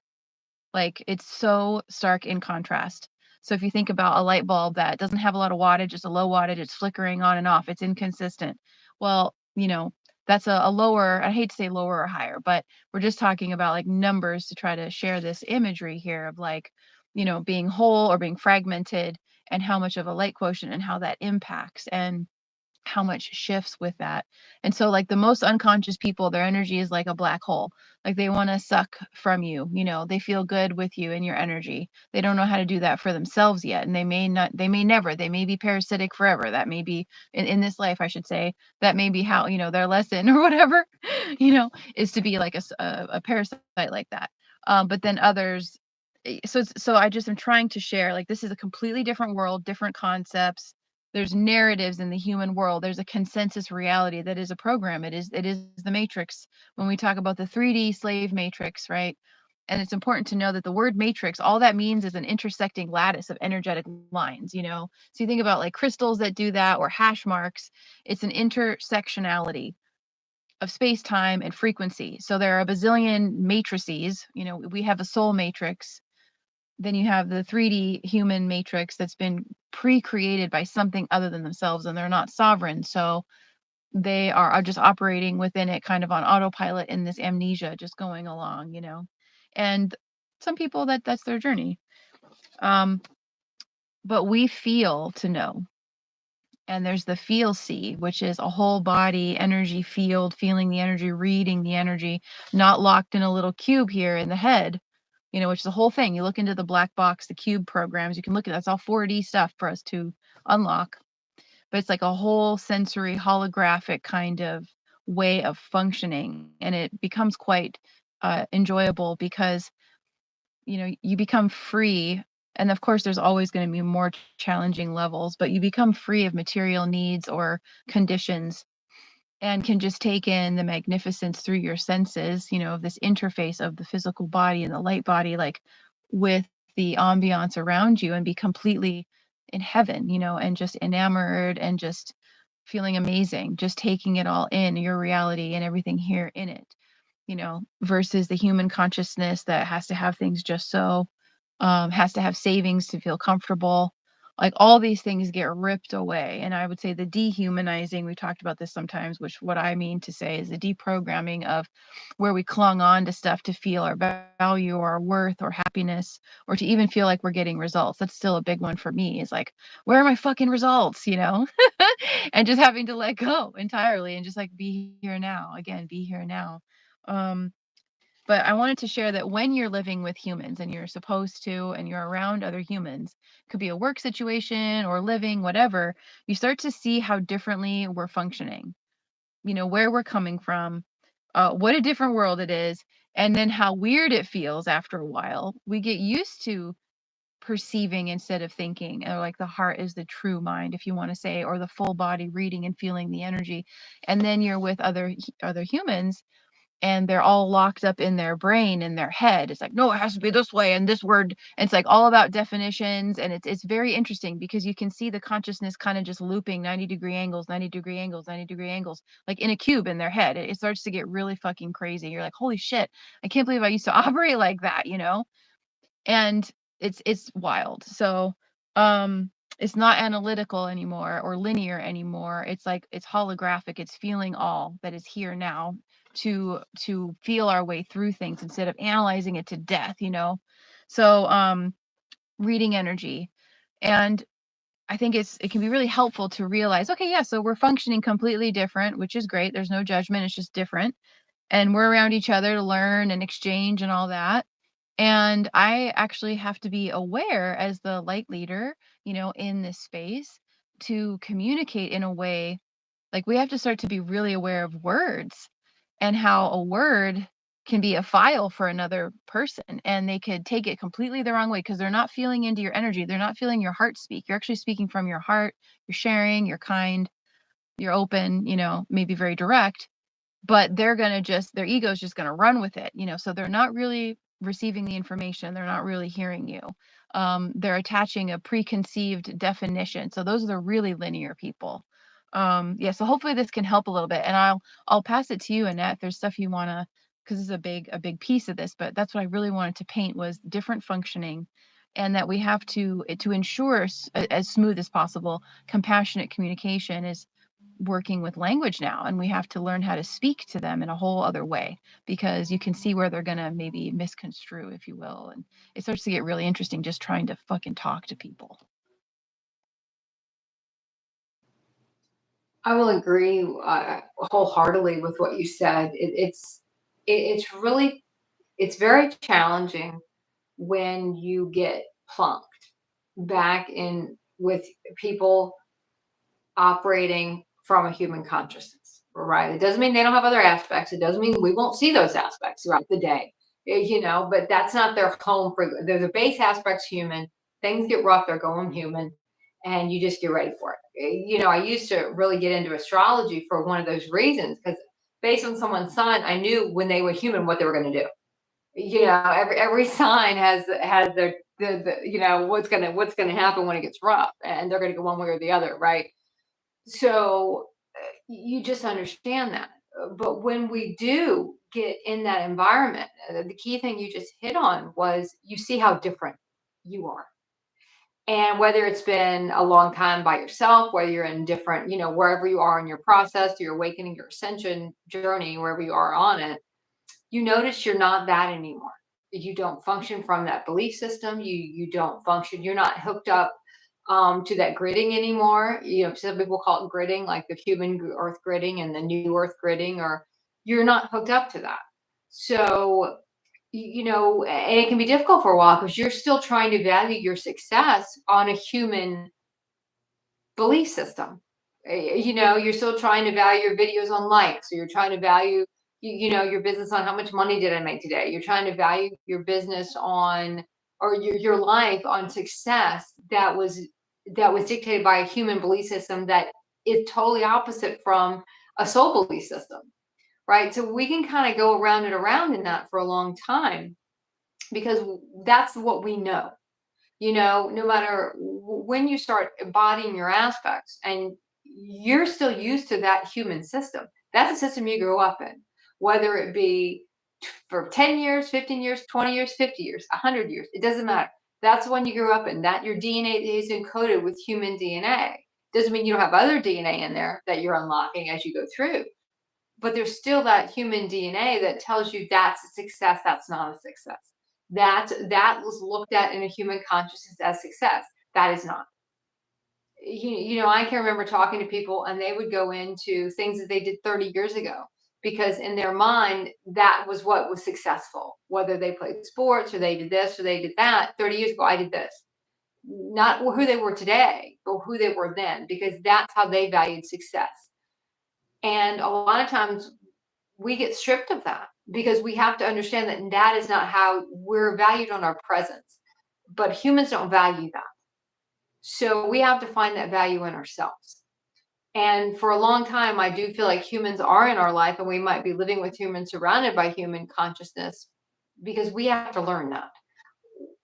Speaker 1: Like, it's so stark in contrast. So if you think about a light bulb that doesn't have a lot of wattage, just a low wattage, it's flickering on and off, it's inconsistent. Well, that's a lower, I hate to say lower or higher, but we're just talking about like numbers to try to share this imagery here of like, being whole or being fragmented and how much of a light quotient and how that impacts. And how much shifts with that. And so like the most unconscious people, their energy is like a black hole. Like they want to suck from you, they feel good with you and your energy. They don't know how to do that for themselves yet. And they may not, they may never, they may be parasitic forever. That may be in this life, I should say, that may be how, their lesson or whatever, is to be like a parasite like that. But then others, so I just am trying to share like this is a completely different world, different concepts. There's narratives in the human world. There's a consensus reality that is a program. It is the matrix. When we talk about the 3D slave matrix, right? And it's important to know that the word matrix, all that means is an intersecting lattice of energetic lines, So you think about like crystals that do that or hash marks, it's an intersectionality of space, time, and frequency. So there are a bazillion matrices. We have a soul matrix, then you have the 3D human matrix that's been pre-created by something other than themselves, and they're not sovereign. So they are just operating within it kind of on autopilot in this amnesia, just going along, And some people that's their journey. Um, but we feel to know. And there's the feel see, which is a whole body energy field, feeling the energy, reading the energy, not locked in a little cube here in the head, which is the whole thing. You look into the black box, the cube programs, you can look at that's all 4D stuff for us to unlock. But it's like a whole sensory holographic kind of way of functioning. And it becomes quite enjoyable because, you become free. And of course, there's always going to be more challenging levels, but you become free of material needs or conditions and can just take in the magnificence through your senses, of this interface of the physical body and the light body, like with the ambiance around you and be completely in heaven, and just enamored and just feeling amazing, just taking it all in, your reality and everything here in it, versus the human consciousness that has to have things just so, has to have savings to feel comfortable, Like all these things get ripped away. And I would say the dehumanizing, we talked about this sometimes, which what I mean to say is the deprogramming of where we clung on to stuff to feel our value or our worth or happiness, or to even feel like we're getting results. That's still a big one for me, is like, where are my fucking results, you know? And just having to let go entirely and just like be here now. Again, be here now. Um, but I wanted to share that when you're living with humans and you're supposed to, and you're around other humans, could be a work situation or living, whatever, you start to see how differently we're functioning, you know, where we're coming from, what a different world it is, and then how weird it feels after a while. We get used to perceiving instead of thinking, or like the heart is the true mind, if you want to say, or the full body reading and feeling the energy. And then you're with other humans, and they're all locked up in their brain, in their head. It's like, no, it has to be this way and this word. And it's like all about definitions. And it's very interesting because you can see the consciousness kind of just looping 90-degree angles, 90-degree angles, 90-degree angles, like in a cube in their head. It starts to get really fucking crazy. You're like, holy shit, I can't believe I used to operate like that, you know? And it's wild. So it's not analytical anymore or linear anymore. It's like it's holographic. It's feeling all that is here now, to feel our way through things instead of analyzing it to death, you know. So reading energy. And I think it can be really helpful to realize, okay, yeah, so we're functioning completely different, which is great. There's no judgment, it's just different. And we're around each other to learn and exchange and all that. And I actually have to be aware as the light leader, you know, in this space, to communicate in a way, like we have to start to be really aware of words and how a word can be a file for another person, and they could take it completely the wrong way because they're not feeling into your energy. They're not feeling your heart speak. You're actually speaking from your heart. You're sharing, you're kind, you're open, you know, maybe very direct, but they're going to just, their ego is just going to run with it, you know. So they're not really receiving the information, they're not really hearing you. They're attaching a preconceived definition. So those are the really linear people. Yeah, so hopefully this can help a little bit, and I'll pass it to you, Annette, if there's stuff you want to, because it's a big piece of this. But that's what I really wanted to paint, was different functioning, and that we have to ensure as smooth as possible compassionate communication is working with language now, and we have to learn how to speak to them in a whole other way, because you can see where they're going to maybe misconstrue, if you will. And it starts to get really interesting just trying to fucking talk to people.
Speaker 2: I will agree wholeheartedly with what you said. It's really, it's very challenging when you get plunked back in with people operating from a human consciousness, right? It doesn't mean they don't have other aspects. It doesn't mean we won't see those aspects throughout the day, you know, but that's not their home for, they're the base aspects human. Things get rough, they're going human, and you just get ready for it. You know, I used to really get into astrology for one of those reasons, because based on someone's sign, I knew when they were human what they were going to do. You know, every sign has their the you know what's gonna happen when it gets rough, and they're going to go one way or the other, right? So you just understand that. But when we do get in that environment, the key thing you just hit on was you see how different you are. And whether it's been a long time by yourself, whether you're in different, you know, wherever you are in your process, your awakening, your ascension journey, wherever you are on it, you notice you're not that anymore. You don't function from that belief system. You don't function. You're not hooked up to that gridding anymore. You know, some people call it gridding, like the human earth gridding and the new earth gridding, or you're not hooked up to that. So, you know, and it can be difficult for a while because you're still trying to value your success on a human belief system. You know, you're still trying to value your videos on likes, or you're trying to value, you know, your business on how much money did I make today. You're trying to value your business on, or your life on success that was dictated by a human belief system that is totally opposite from a soul belief system, right? So we can kind of go around and around in that for a long time because that's what we know. You know, no matter when you start embodying your aspects and you're still used to that human system, that's a system you grew up in, whether it be for 10 years, 15 years, 20 years, 50 years, 100 years, it doesn't matter. That's the one you grew up in. That your DNA is encoded with human DNA. Doesn't mean you don't have other DNA in there that you're unlocking as you go through. But there's still that human DNA that tells you that's a success, that's not a success. That was looked at in a human consciousness as success. That is not. I can remember talking to people and they would go into things that they did 30 years ago because in their mind, that was what was successful. Whether they played sports or they did this or they did that. 30 years ago, I did this. Not who they were today, but who they were then, because that's how they valued success. And a lot of times we get stripped of that because we have to understand that that is not how we're valued on our presence. But humans don't value that. So we have to find that value in ourselves. And for a long time, I do feel like humans are in our life and we might be living with humans surrounded by human consciousness because we have to learn that.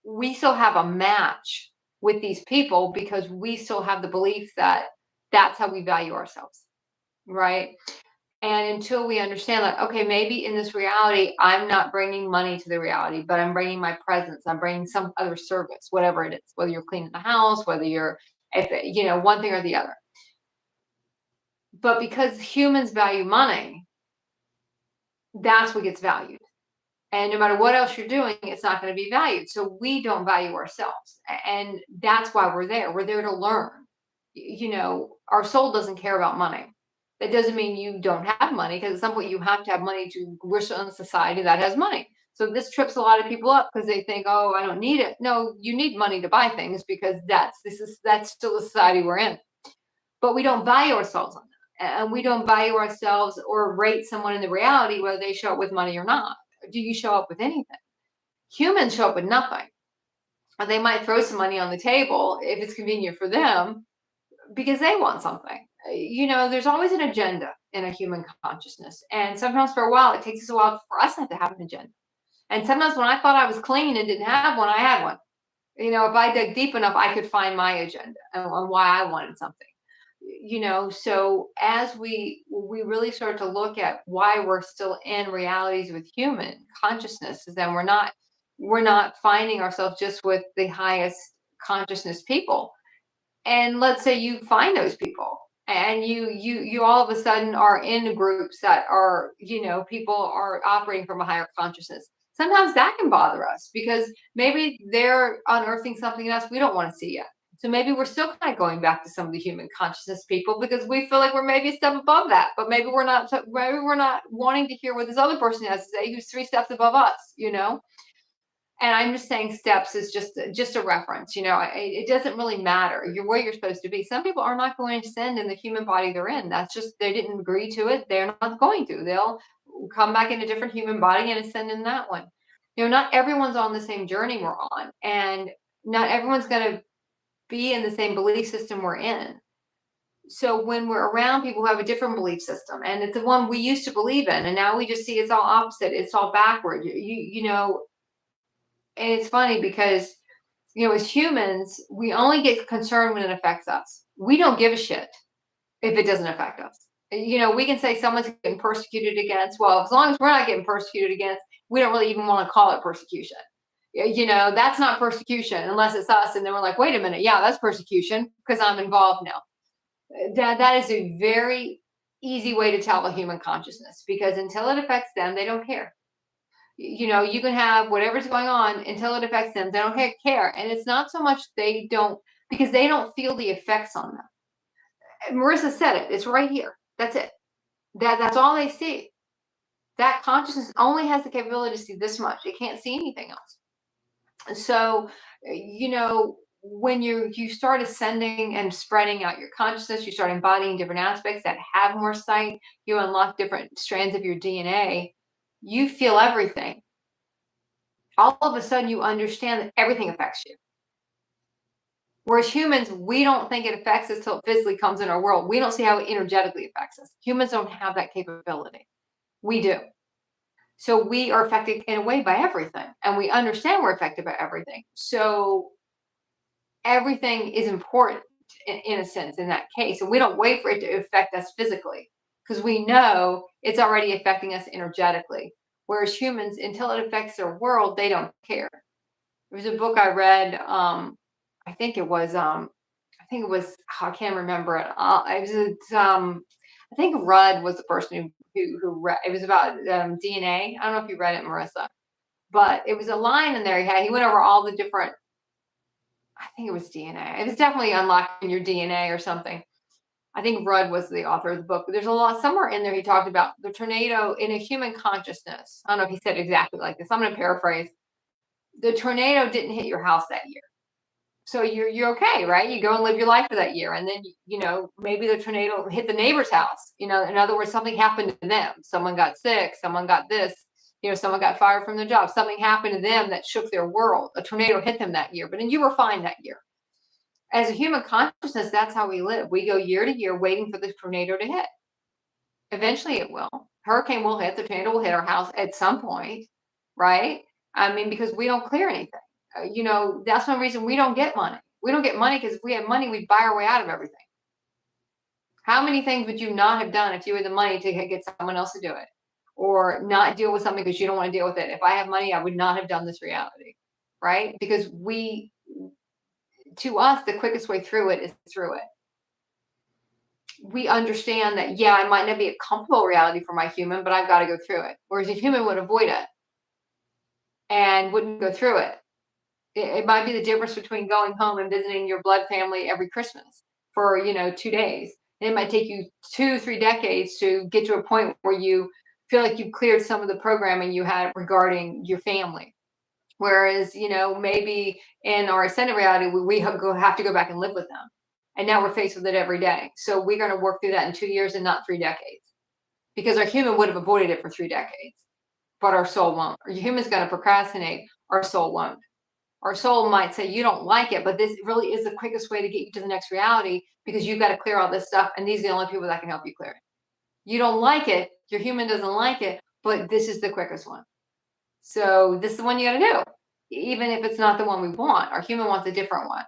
Speaker 2: We still have a match with these people because we still have the belief that that's how we value ourselves, right? And until we understand that, okay, maybe in this reality, I'm not bringing money to the reality, but I'm bringing my presence. I'm bringing some other service, whatever it is, whether you're cleaning the house, whether you're, one thing or the other. But because humans value money, that's what gets valued. And no matter what else you're doing, it's not going to be valued. So we don't value ourselves. And that's why we're there. We're there to learn. Our soul doesn't care about money. That doesn't mean you don't have money, because at some point you have to have money to wish on a society that has money. So this trips a lot of people up because they think, oh, I don't need it. No, you need money to buy things because that's still the society we're in. But we don't value ourselves on that. And we don't value ourselves or rate someone in the reality whether they show up with money or not. Do you show up with anything? Humans show up with nothing. They might throw some money on the table if it's convenient for them because they want something. There's always an agenda in a human consciousness. And sometimes for a while, it takes us a while for us not to have an agenda. And sometimes when I thought I was clean and didn't have one, I had one. If I dug deep enough, I could find my agenda and why I wanted something. So as we really start to look at why we're still in realities with human consciousness, is then we're not finding ourselves just with the highest consciousness people. And let's say you find those people and you all of a sudden are in groups that are, people are operating from a higher consciousness. Sometimes that can bother us because maybe they're unearthing something in us we don't want to see yet. So maybe we're still kind of going back to some of the human consciousness people because we feel like we're maybe a step above that, but maybe we're not wanting to hear what this other person has to say who's 3 steps above us, And I'm just saying steps is just a reference, it doesn't really matter. You're where you're supposed to be. Some people are not going to ascend in the human body they're in. That's just, they didn't agree to it. They're not going to. They'll come back in a different human body and ascend in that one. Not everyone's on the same journey we're on, and not everyone's going to be in the same belief system we're in. So when we're around people who have a different belief system, and it's the one we used to believe in, and now we just see it's all opposite, it's all backward, and it's funny because, as humans, we only get concerned when it affects us. We don't give a shit if it doesn't affect us. We can say someone's getting persecuted against. Well, as long as we're not getting persecuted against, we don't really even want to call it persecution. That's not persecution unless it's us. And then we're like, wait a minute. Yeah, that's persecution because I'm involved now. That is a very easy way to tell the human consciousness, because until it affects them, they don't care. You can have whatever's going on until it affects them. They don't care. And it's not so much because they don't feel the effects on them. Marissa said it. It's right here. That's it. That's all they see. That consciousness only has the capability to see this much. It can't see anything else. So, when you start ascending and spreading out your consciousness, you start embodying different aspects that have more sight, you unlock different strands of your DNA, you feel everything. All of a sudden, you understand that everything affects you. Whereas humans, we don't think it affects us till it physically comes in our world. We don't see how it energetically affects us. Humans don't have that capability. We do. So we are affected in a way by everything, and we understand we're affected by everything. So everything is important in a sense in that case. And we don't wait for it to affect us physically because we know it's already affecting us energetically. Whereas humans, until it affects their world, they don't care. It was a book I read. I think it was. I can't remember it. I think Rudd was the person who read. It was about DNA. I don't know if you read it, Marissa, but it was a line in there. He went over all the different. I think it was DNA. It was definitely unlocking your DNA or something. I think Rudd was the author of the book, but there's a lot somewhere in there. He talked about the tornado in a human consciousness. I don't know if he said exactly like this. I'm going to paraphrase. The tornado didn't hit your house that year. So you're okay, right? You go and live your life for that year. And then, maybe the tornado hit the neighbor's house. In other words, something happened to them. Someone got sick, someone got this, someone got fired from their job. Something happened to them that shook their world. A tornado hit them that year, but then you were fine that year. As a human consciousness, that's how we live. We go year to year waiting for the tornado to hit. Eventually it will. Hurricane will hit, the tornado will hit our house at some point, right? I mean, because we don't clear anything. That's one reason we don't get money. We don't get money because if we had money, we'd buy our way out of everything. How many things would you not have done if you had the money to get someone else to do it? Or not deal with something because you don't want to deal with it? If I have money, I would not have done this reality, right? Because to us, the quickest way through it is through it. We understand that, yeah, it might not be a comfortable reality for my human, but I've got to go through it. Whereas a human would avoid it and wouldn't go through it. It might be the difference between going home and visiting your blood family every Christmas for, 2 days. And it might take you 2-3 decades to get to a point where you feel like you've cleared some of the programming you had regarding your family. Whereas, maybe in our ascended reality, we have to go back and live with them. And now we're faced with it every day. So we're going to work through that in 2 years and not 3 decades. Because our human would have avoided it for 3 decades, but our soul won't. Our human's going to procrastinate. Our soul won't. Our soul might say, you don't like it, but this really is the quickest way to get you to the next reality because you've got to clear all this stuff. And these are the only people that can help you clear it. You don't like it. Your human doesn't like it, but this is the quickest one. So this is the one you got to do, even if it's not the one we want. Our human wants a different one.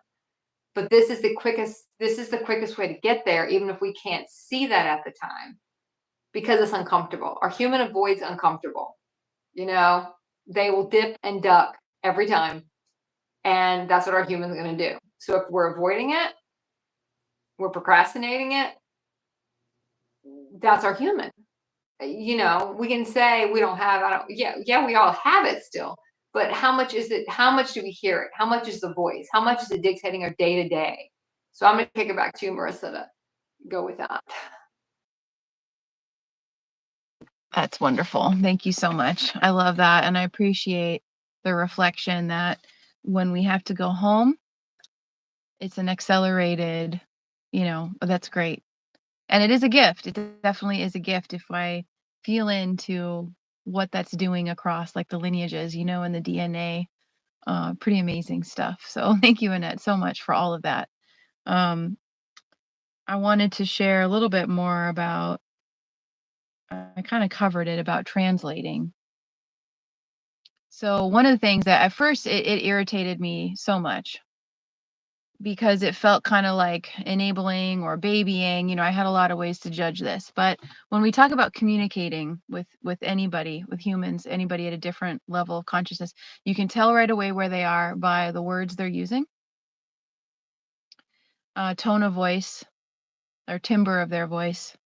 Speaker 2: But this is the quickest way to get there, even if we can't see that at the time, because it's uncomfortable. Our human avoids uncomfortable. They will dip and duck every time. And that's what our human's going to do. So if we're avoiding it, we're procrastinating it, that's our human. We can say we don't have, we all have it still. But how much is it? How much do we hear it? How much is the voice? How much is it dictating our day to day? So I'm going to kick it back to you, Marissa, to go with that.
Speaker 1: That's wonderful. Thank you so much. I love that. And I appreciate the reflection that when we have to go home, it's an accelerated, that's great. And it is a gift. It definitely is a gift if I feel into what that's doing across like the lineages, and the DNA. Pretty amazing stuff. So thank you, Annette, so much for all of that. I wanted to share a little bit more about, I kind of covered it, about translating. So one of the things that at first it irritated me so much because it felt kind of like enabling or babying. I had a lot of ways to judge this. But when we talk about communicating with anybody, with humans, anybody at a different level of consciousness, you can tell right away where they are by the words they're using, tone of voice, or timbre of their voice.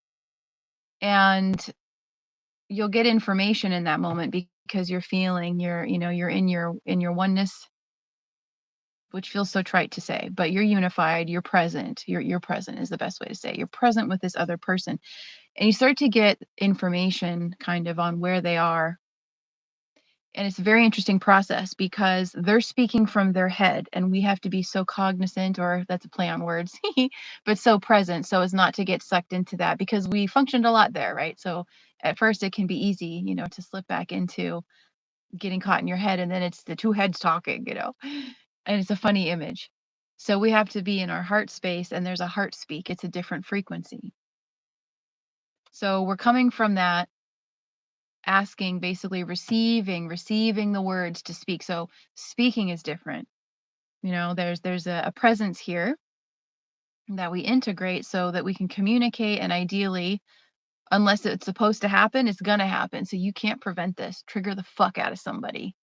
Speaker 1: And you'll get information in that moment because you're feeling you're in your oneness, which feels so trite to say, but you're unified, you're present, you're present is the best way to say it. You're present with this other person. And you start to get information kind of on where they are. And it's a very interesting process because they're speaking from their head and we have to be so cognizant, or that's a play on words, but so present so as not to get sucked into that because we functioned a lot there, right? So at first it can be easy, to slip back into getting caught in your head, and then it's the two heads talking, and it's a funny image. So we have to be in our heart space, and there's a heart speak. It's a different frequency. So we're coming from that, asking, basically receiving the words to speak. So speaking is different. There's a presence here that we integrate so that we can communicate, and ideally, unless it's supposed to happen, it's gonna happen. So you can't prevent this. Trigger the fuck out of somebody.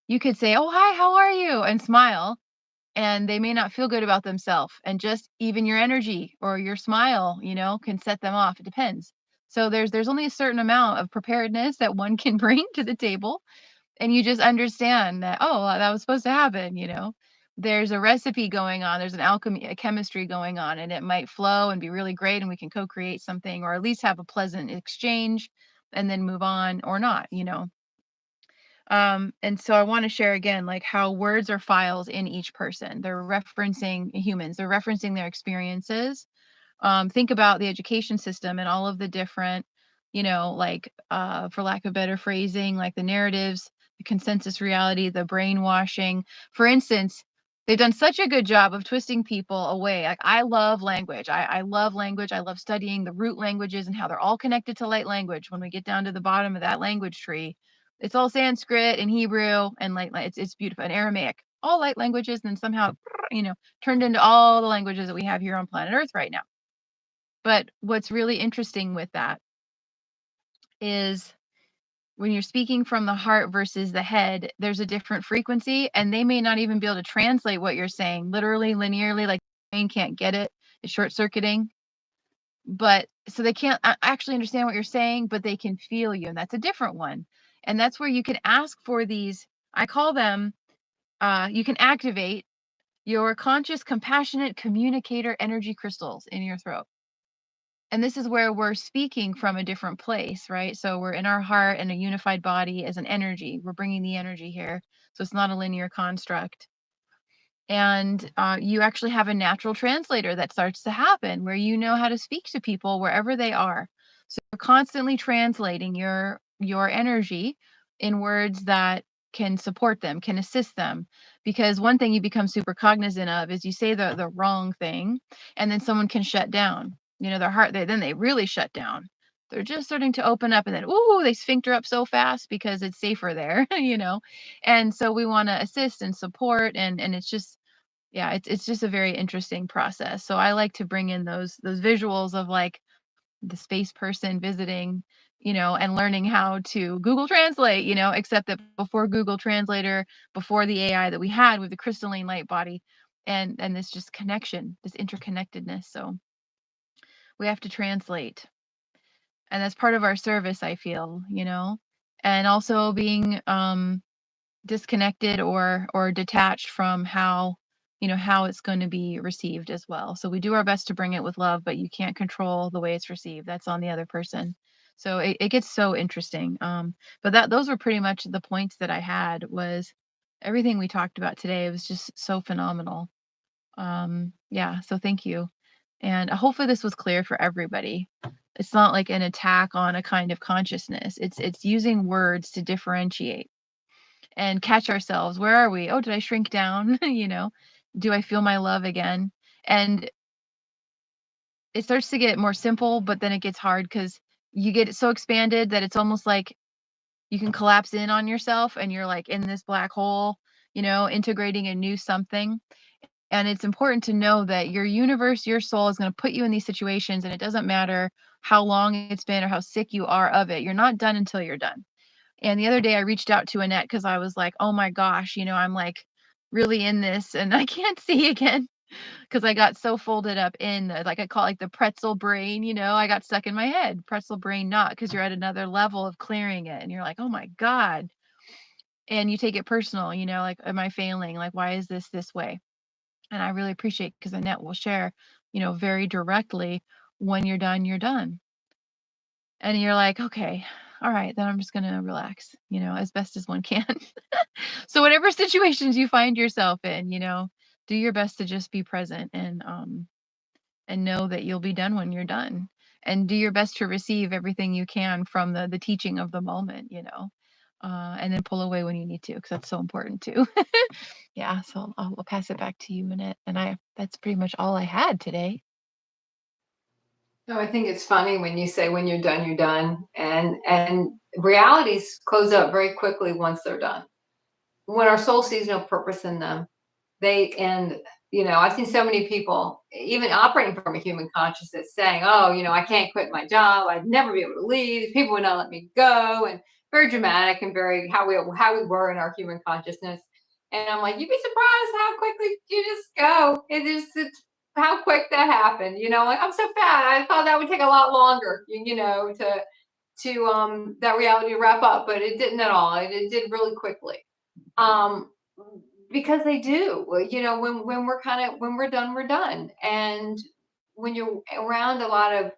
Speaker 1: You could say, "Oh, hi, how are you?" and smile, and they may not feel good about themselves. And just even your energy or your smile, can set them off. It depends. So there's only a certain amount of preparedness that one can bring to the table, and you just understand that, oh, that was supposed to happen. There's a recipe going on, there's an alchemy, a chemistry going on, and it might flow and be really great, and we can co-create something, or at least have a pleasant exchange and then move on, or not. And so I want to share again, like, how words are files in each person. They're referencing humans, they're referencing their experiences. Think about the education system and all of the different, like, for lack of better phrasing, like the narratives, the consensus reality, the brainwashing. For instance, they've done such a good job of twisting people away. Like, I love language. I love language. I love studying the root languages and how they're all connected to light language. When we get down to the bottom of that language tree, it's all Sanskrit and Hebrew and like it's beautiful, and Aramaic, all light languages, and then somehow, turned into all the languages that we have here on planet Earth right now. But what's really interesting with that is when you're speaking from the heart versus the head, there's a different frequency, and they may not even be able to translate what you're saying literally, linearly, like the brain can't get it. It's short circuiting. But so they can't actually understand what you're saying, but they can feel you. And that's a different one. And that's where you can ask for these, I call them, you can activate your conscious, compassionate communicator energy crystals in your throat. And this is where we're speaking from a different place, right? So we're in our heart and a unified body as an energy. We're bringing the energy here. So it's not a linear construct. And you actually have a natural translator that starts to happen, where you know how to speak to people wherever they are. So you're constantly translating your energy in words that can support them, can assist them. Because one thing you become super cognizant of is you say the wrong thing, and then someone can shut down. Their heart, then they really shut down. They're just starting to open up, and then, ooh, they sphincter up so fast because it's safer there. And so we want to assist and support, and it's just, yeah, it's just a very interesting process. So I like to bring in those visuals of, like, the space person visiting, and learning how to Google Translate, except that before Google Translator, before the AI that we had with the crystalline light body, and this just connection, this interconnectedness. So we have to translate, and that's part of our service, I feel. And also being disconnected or detached from how it's going to be received as well. So we do our best to bring it with love, but you can't control the way it's received. That's on the other person. So it gets so interesting. But those were pretty much the points that I had. Was everything we talked about today was just so phenomenal. Yeah, so thank you. And hopefully this was clear for everybody. It's not like an attack on a kind of consciousness. It's using words to differentiate and catch ourselves. Where are we? Oh, did I shrink down? Do I feel my love again? And it starts to get more simple, but then it gets hard because you get so expanded that it's almost like you can collapse in on yourself, and you're like in this black hole, integrating a new something. And it's important to know that your universe, your soul is going to put you in these situations, and it doesn't matter how long it's been or how sick you are of it. You're not done until you're done. And the other day I reached out to Annette because I was like, oh my gosh, I'm like really in this, and I can't see again because I got so folded up in like, I call it, like, the pretzel brain. I got stuck in my head. Pretzel brain, not because you're at another level of clearing it, and you're like, oh my God. And you take it personal, like, am I failing? Like, why is this way? And I really appreciate, because Annette will share, very directly, when you're done, you're done. And you're like, okay, all right, then I'm just going to relax, as best as one can. So whatever situations you find yourself in, do your best to just be present, and know that you'll be done when you're done. And do your best to receive everything you can from the teaching of the moment. And then pull away when you need to, because that's so important too. Yeah, so I'll pass it back to you, Minute. And that's pretty much all I had today.
Speaker 2: No, I think it's funny when you say when you're done, you're done. And realities close up very quickly once they're done. When our soul sees no purpose in them, they end. I've seen so many people, even operating from a human consciousness, saying, oh, I can't quit my job. I'd never be able to leave. People would not let me go. very dramatic and very how we were in our human consciousness. And I'm like, you'd be surprised how quickly you just go. It's how quick that happened. Like I'm so fat. I thought that would take a lot longer, to that reality to wrap up, but it didn't at all. It did really quickly. Um, because they do. When we're done, we're done. And when you're around a lot of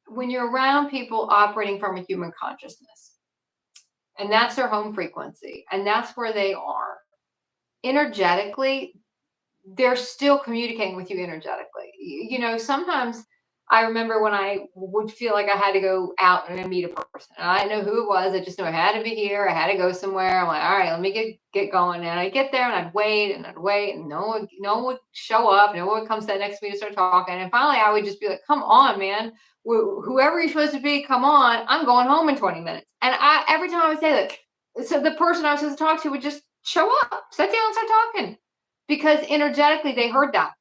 Speaker 2: when you're around people operating from a human consciousness, and that's their home frequency, and that's where they are energetically, they're still communicating with you energetically. Sometimes I remember when I would feel like I had to go out and meet a person. And I didn't know who it was. I just knew I had to be here. I had to go somewhere. I'm like, all right, let me get going. And I get there and I'd wait and no one would show up. No one would come sit next to me to start talking. And finally I would just be like, come on, man. Whoever you're supposed to be, come on. I'm going home in 20 minutes. And every time I would say that, so the person I was supposed to talk to would just show up, sit down and start talking. Because energetically they heard that.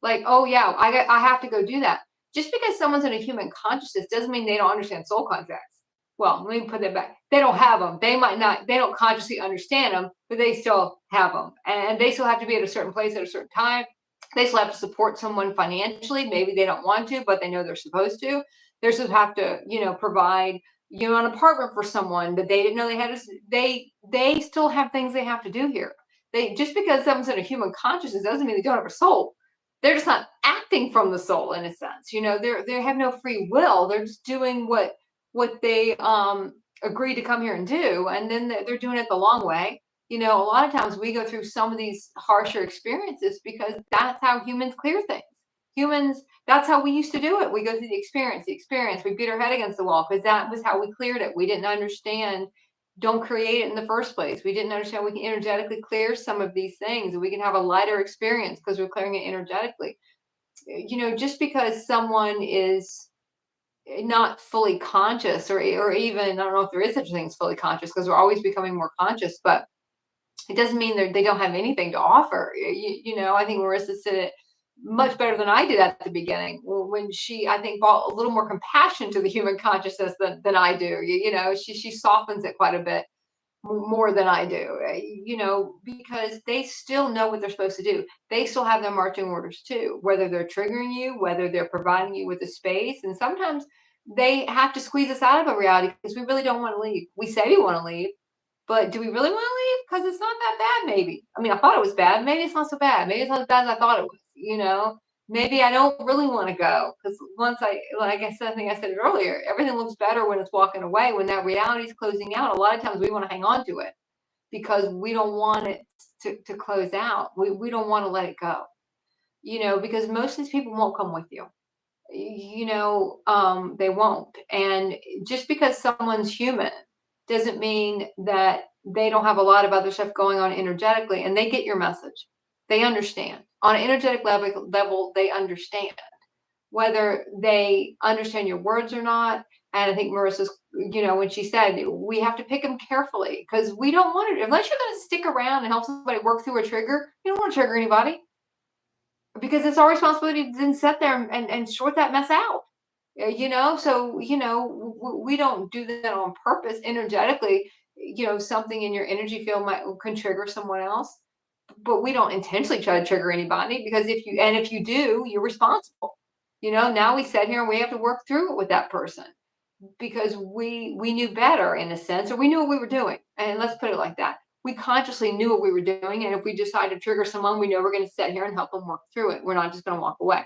Speaker 2: Like, oh yeah, I have to go do that. Just because someone's in a human consciousness doesn't mean they don't understand soul contracts. Well, let me put that back. They don't have them. They might not, they don't consciously understand them, but they still have them. And they still have to be at a certain place at a certain time. They still have to support someone financially. Maybe they don't want to, but they know they're supposed to. They still have to, provide, an apartment for someone that they didn't know they had. They still have things they have to do here. Just because someone's in a human consciousness doesn't mean they don't have a soul. They're just not acting from the soul in a sense. They have no free will. They're just doing what they agreed to come here and do, and then they're doing it the long way. A lot of times we go through some of these harsher experiences because that's how humans clear things. Humans, that's how we used to do it. We go through the experience. We beat our head against the wall because that was how we cleared it. We didn't understand. Don't create it in the first place. We didn't understand we can energetically clear some of these things, and we can have a lighter experience because we're clearing it energetically. Just because someone is not fully conscious, or even, I don't know if there is such a thing as fully conscious, because we're always becoming more conscious, but it doesn't mean they don't have anything to offer. I think Marissa said it much better than I did at the beginning, when she, I think, brought a little more compassion to the human consciousness than I do. She softens it quite a bit more than I do, because they still know what they're supposed to do. They still have their marching orders too, whether they're triggering you, whether they're providing you with a space. And sometimes they have to squeeze us out of a reality because we really don't want to leave. We say we want to leave, but do we really want to leave? Because it's not that bad, maybe. I mean, I thought it was bad. Maybe it's not so bad. Maybe it's not as bad as I thought it was. Maybe I don't really want to go, because like I said, I think I said it earlier, everything looks better when it's walking away. When that reality is closing out, a lot of times we want to hang on to it because we don't want it to close out. We don't want to let it go, because most of these people won't come with you. They won't. And just because someone's human doesn't mean that they don't have a lot of other stuff going on energetically, and they get your message. They understand on an energetic level. They understand whether they understand your words or not. And I think Marissa's, when she said we have to pick them carefully, because we don't want it. Unless you're going to stick around and help somebody work through a trigger, you don't want to trigger anybody, because it's our responsibility to then sit there and sort that mess out. So we don't do that on purpose. Energetically, something in your energy field can trigger someone else, but we don't intentionally try to trigger anybody, because if you do, you're responsible. Now we sit here and we have to work through it with that person, because we knew better in a sense, or we knew what we were doing. And let's put it like that. We consciously knew what we were doing. And if we decide to trigger someone, we know we're going to sit here and help them work through it. We're not just going to walk away.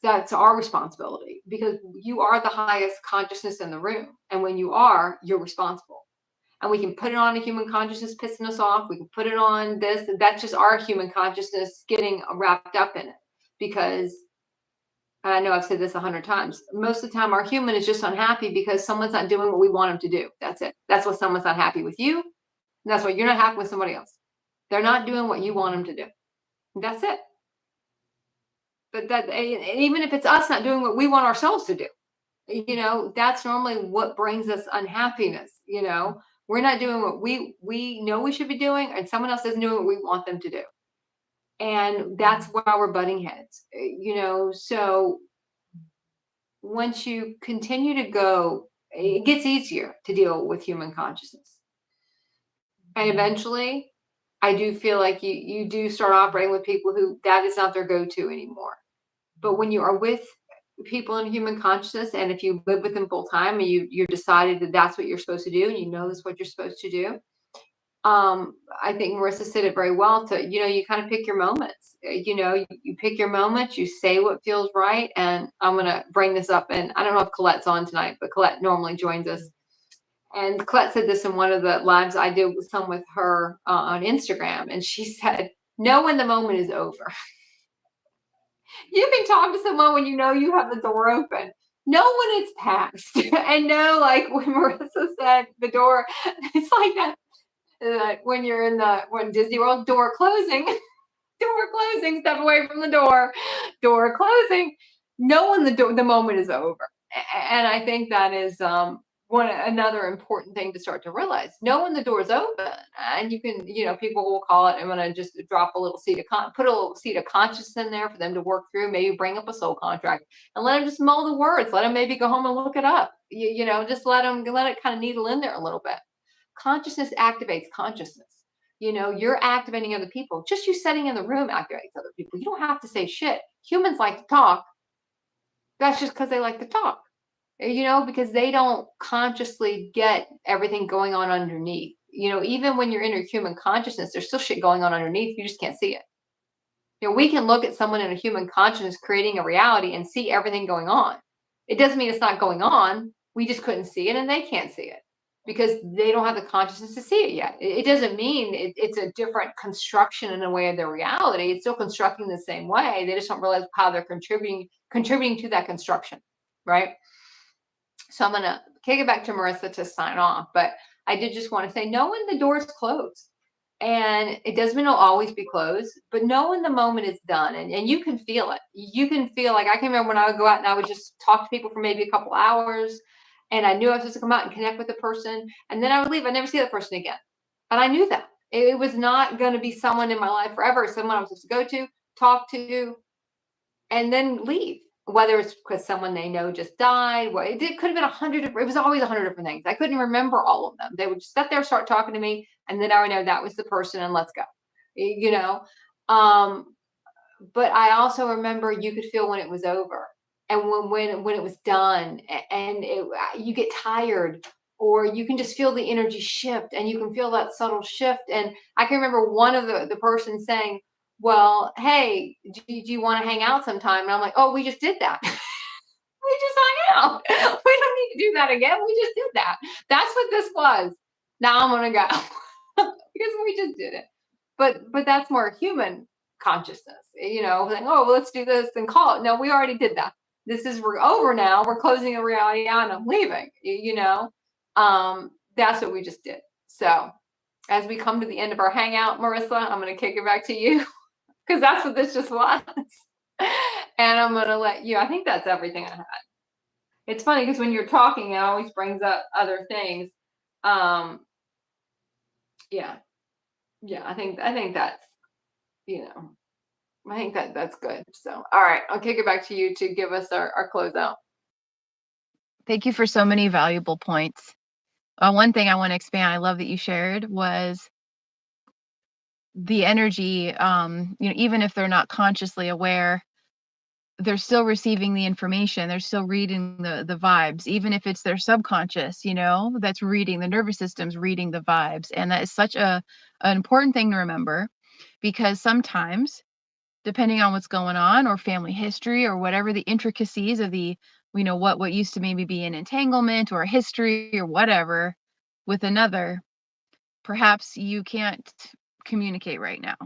Speaker 2: That's our responsibility, because you are the highest consciousness in the room. And when you're responsible. And we can put it on a human consciousness pissing us off. We can put it on this. That's just our human consciousness getting wrapped up in it. Because I know I've said this 100 times. Most of the time, our human is just unhappy because someone's not doing what we want them to do. That's it. That's what someone's not happy with you. And that's why you're not happy with somebody else. They're not doing what you want them to do. That's it. But even if it's us not doing what we want ourselves to do, that's normally what brings us unhappiness. We're not doing what we know we should be doing, and someone else isn't doing what we want them to do. And that's why we're butting heads. So once you continue to go, it gets easier to deal with human consciousness. And eventually, I do feel like you do start operating with people who that is not their go-to anymore. But when you are with people in human consciousness, and if you live with them full time and you're decided that that's what you're supposed to do, and you know that's what you're supposed to do, I think Marissa said it very well. To you kind of pick your moments. You pick your moments. You say what feels right. And I'm gonna bring this up, and I don't know if Colette's on tonight, but Colette normally joins us. And Colette said this in one of the lives I did with her on Instagram, and she said, "Know when the moment is over." You can talk to someone when you know you have the door open. Know when it's past, and know, like when Marissa said, the door. It's like that when you're when Disney World, door closing, door closing, step away from the door closing. Know when the moment is over, and I think that is another important thing to start to realize. Know when the door is open, and you can, people will call it. I'm gonna just drop a little put a little seed of conscience in there for them to work through. Maybe bring up a soul contract and let them just mull the words. Let them maybe go home and look it up. Just let it kind of needle in there a little bit. Consciousness activates consciousness. You're activating other people. Just you sitting in the room activates other people. You don't have to say shit. Humans like to talk. That's just because they like to talk. Because they don't consciously get everything going on underneath. Even when you're in your human consciousness, there's still shit going on underneath. You just can't see it. We can look at someone in a human consciousness creating a reality and see everything going on. It doesn't mean it's not going on. We just couldn't see it, and they can't see it because they don't have the consciousness to see it yet. It doesn't mean it's a different construction in a way of their reality. It's still constructing the same way. They just don't realize how they're contributing to that construction, right? So I'm going to kick it back to Marissa to sign off, but I did just want to say, know when the door's closed. And it doesn't mean it'll always be closed, but know when the moment is done, and you can feel it. You can feel, like, I can remember when I would go out and I would just talk to people for maybe a couple hours, and I knew I was supposed to come out and connect with the person, and then I would leave. I'd never see that person again. And I knew that. It was not going to be someone in my life forever, someone I was supposed to go to, talk to, and then leave. Whether it's because someone they know just died, it could have been 100. It was always 100 different things. I couldn't remember all of them. They would just sit there, start talking to me, and then I would know that was the person, and let's go. But I also remember you could feel when it was over, and when it was done, and you get tired, or you can just feel the energy shift, and you can feel that subtle shift. And I can remember one of the person saying, well, hey, do you want to hang out sometime? And I'm like, oh, we just did that. We just hung out. We don't need to do that again. We just did that. That's what this was. Now I'm going to go because we just did it. But that's more human consciousness, saying, oh, well, let's do this and call it. No, we already did that. We're over now. We're closing the reality out and I'm leaving, that's what we just did. So as we come to the end of our hangout, Marissa, I'm going to kick it back to you. Because that's what this just was. And I'm going to let you, I think that's everything I had. It's funny because when you're talking, it always brings up other things. Yeah. I think that's, I think that's good. So, all right, I'll kick it back to you to give us our closeout.
Speaker 1: Thank you for so many valuable points. One thing I want to expand, I love that you shared, was the energy, even if they're not consciously aware, they're still receiving the information. They're still reading the vibes, even if it's their subconscious, that's reading, the nervous system's reading the vibes. And that is such an important thing to remember, because sometimes, depending on what's going on, or family history, or whatever the intricacies of the, what used to maybe be an entanglement or a history or whatever with another, perhaps you can't communicate right now.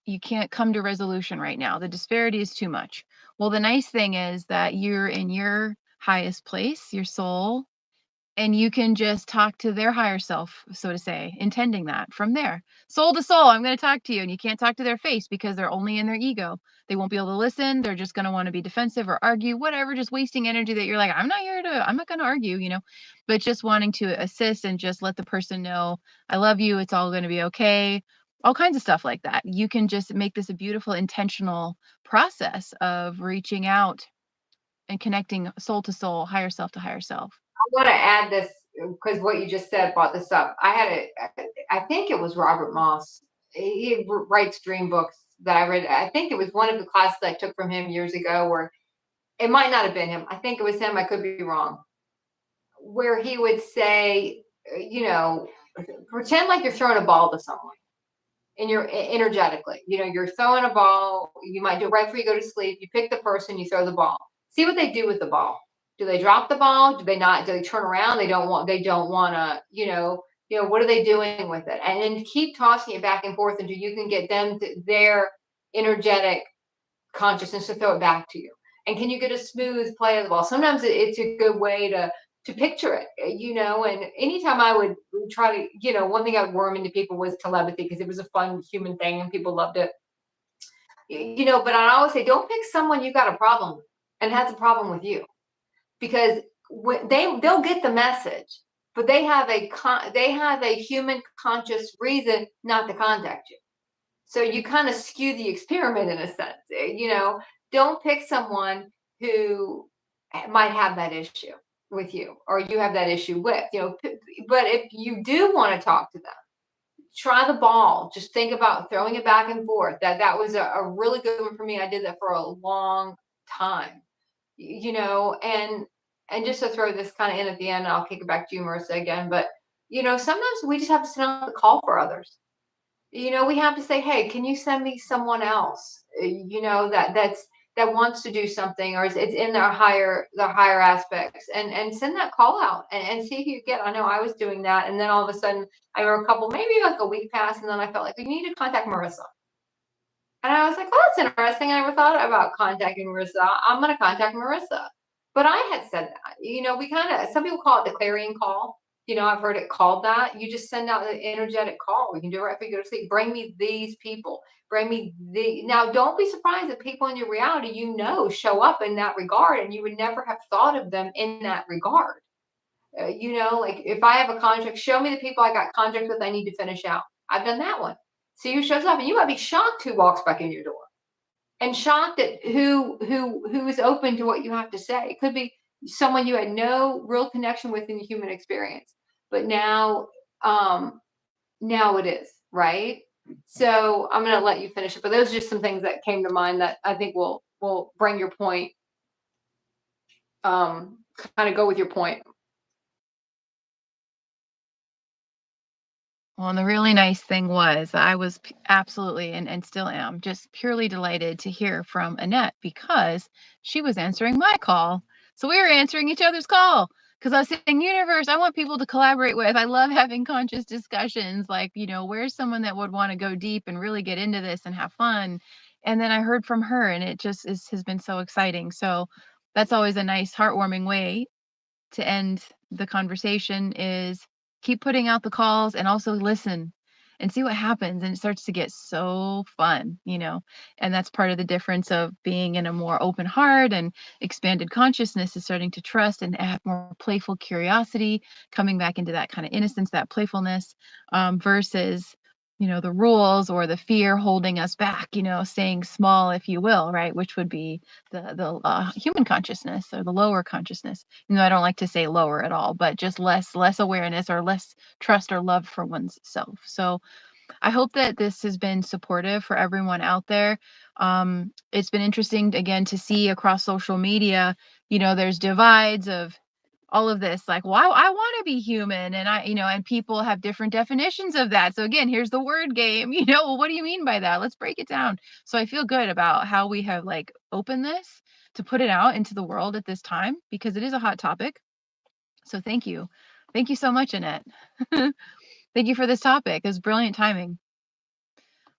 Speaker 1: You can't come to resolution right now. The disparity is too much. Well, the nice thing is that you're in your highest place, your soul, and you can just talk to their higher self, so to say, intending that from there. Soul to soul, I'm going to talk to you. And you can't talk to their face because they're only in their ego. They won't be able to listen. They're just going to want to be defensive or argue, whatever, just wasting energy that you're like, I'm not going to argue, but just wanting to assist and just let the person know, I love you. It's all going to be okay. All kinds of stuff like that. You can just make this a beautiful, intentional process of reaching out and connecting soul to soul, higher self to higher self.
Speaker 2: I want to add this because what you just said brought this up. I think it was Robert Moss. He writes dream books that I read. I think it was one of the classes I took from him years ago, where it might not have been him. I think it was him. I could be wrong. Where he would say, pretend like you're throwing a ball to someone and you're energetically, you're throwing a ball. You might do it right before you go to sleep. You pick the person, you throw the ball. See what they do with the ball. Do they drop the ball? Do they not? Do they turn around? They don't want to, what are they doing with it? And then keep tossing it back and forth until you can get them to their energetic consciousness to throw it back to you. And can you get a smooth play of the ball? Sometimes it's a good way to picture it, and anytime I would try to, one thing I would worm into people was telepathy because it was a fun human thing and people loved it. But I always say, don't pick someone you got a problem with and has a problem with you, because they'll get the message, but they have a human conscious reason not to contact you. So you kind of skew the experiment in a sense. Don't pick someone who might have that issue with you or you have that issue with, but if you do want to talk to them, try the ball. Just think about throwing it back and forth. That was a really good one for me. I did that for a long time, and just to throw this kind of in at the end, I'll kick it back to you, Marissa, again. But, sometimes we just have to send out the call for others. We have to say, hey, can you send me someone else, that wants to do something, or it's in their higher aspects, and send that call out and see who you get. I know I was doing that. And then all of a sudden I remember maybe like a week passed. And then I felt like we need to contact Marissa. And I was like, oh, that's interesting. I never thought about contacting Marissa. I'm going to contact Marissa. But I had said that, we some people call it the clarion call. I've heard it called that. You just send out an energetic call. We can do it right before you go to sleep. Bring me these people. Bring me now, don't be surprised if people in your reality, show up in that regard, and you would never have thought of them in that regard. Like if I have a contract, show me the people I got contracts with I need to finish out. I've done that one. See who shows up, and you might be shocked who walks back in your door, and shocked at who is open to what you have to say. It could be someone you had no real connection with in the human experience, but now it is, right? So I'm going to let you finish it, but those are just some things that came to mind that I think will bring your point, kind of go with your point.
Speaker 1: Well, and the really nice thing was I was absolutely and still am just purely delighted to hear from Annette because she was answering my call. So we were answering each other's call because I was saying, universe, I want people to collaborate with. I love having conscious discussions. Like, where's someone that would want to go deep and really get into this and have fun? And then I heard from her, and it just has been so exciting. So that's always a nice, heartwarming way to end the conversation, is keep putting out the calls and also listen and see what happens. And it starts to get so fun, and that's part of the difference of being in a more open heart and expanded consciousness, is starting to trust and have more playful curiosity, coming back into that kind of innocence, that playfulness, versus the rules or the fear holding us back, staying small, if you will, right, which would be the human consciousness or the lower consciousness. I don't like to say lower at all, but just less awareness or less trust or love for one's self. So I hope that this has been supportive for everyone out there. It's been interesting again to see across social media, there's divides of all of this, like, well, I want to be human, and and people have different definitions of that. So again, here's the word game. Well, what do you mean by that? Let's break it down. So I feel good about how we have like opened this to put it out into the world at this time, because it is a hot topic. So thank you so much, Annette. Thank you for this topic. It was brilliant timing.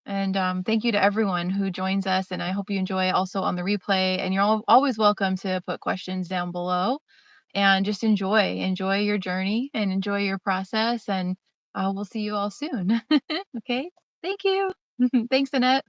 Speaker 1: And thank you to everyone who joins us, and I hope you enjoy also on the replay. And you're always welcome to put questions down below, and just enjoy your journey and enjoy your process. And we'll see you all soon. Okay. Thank you. Thanks, Annette.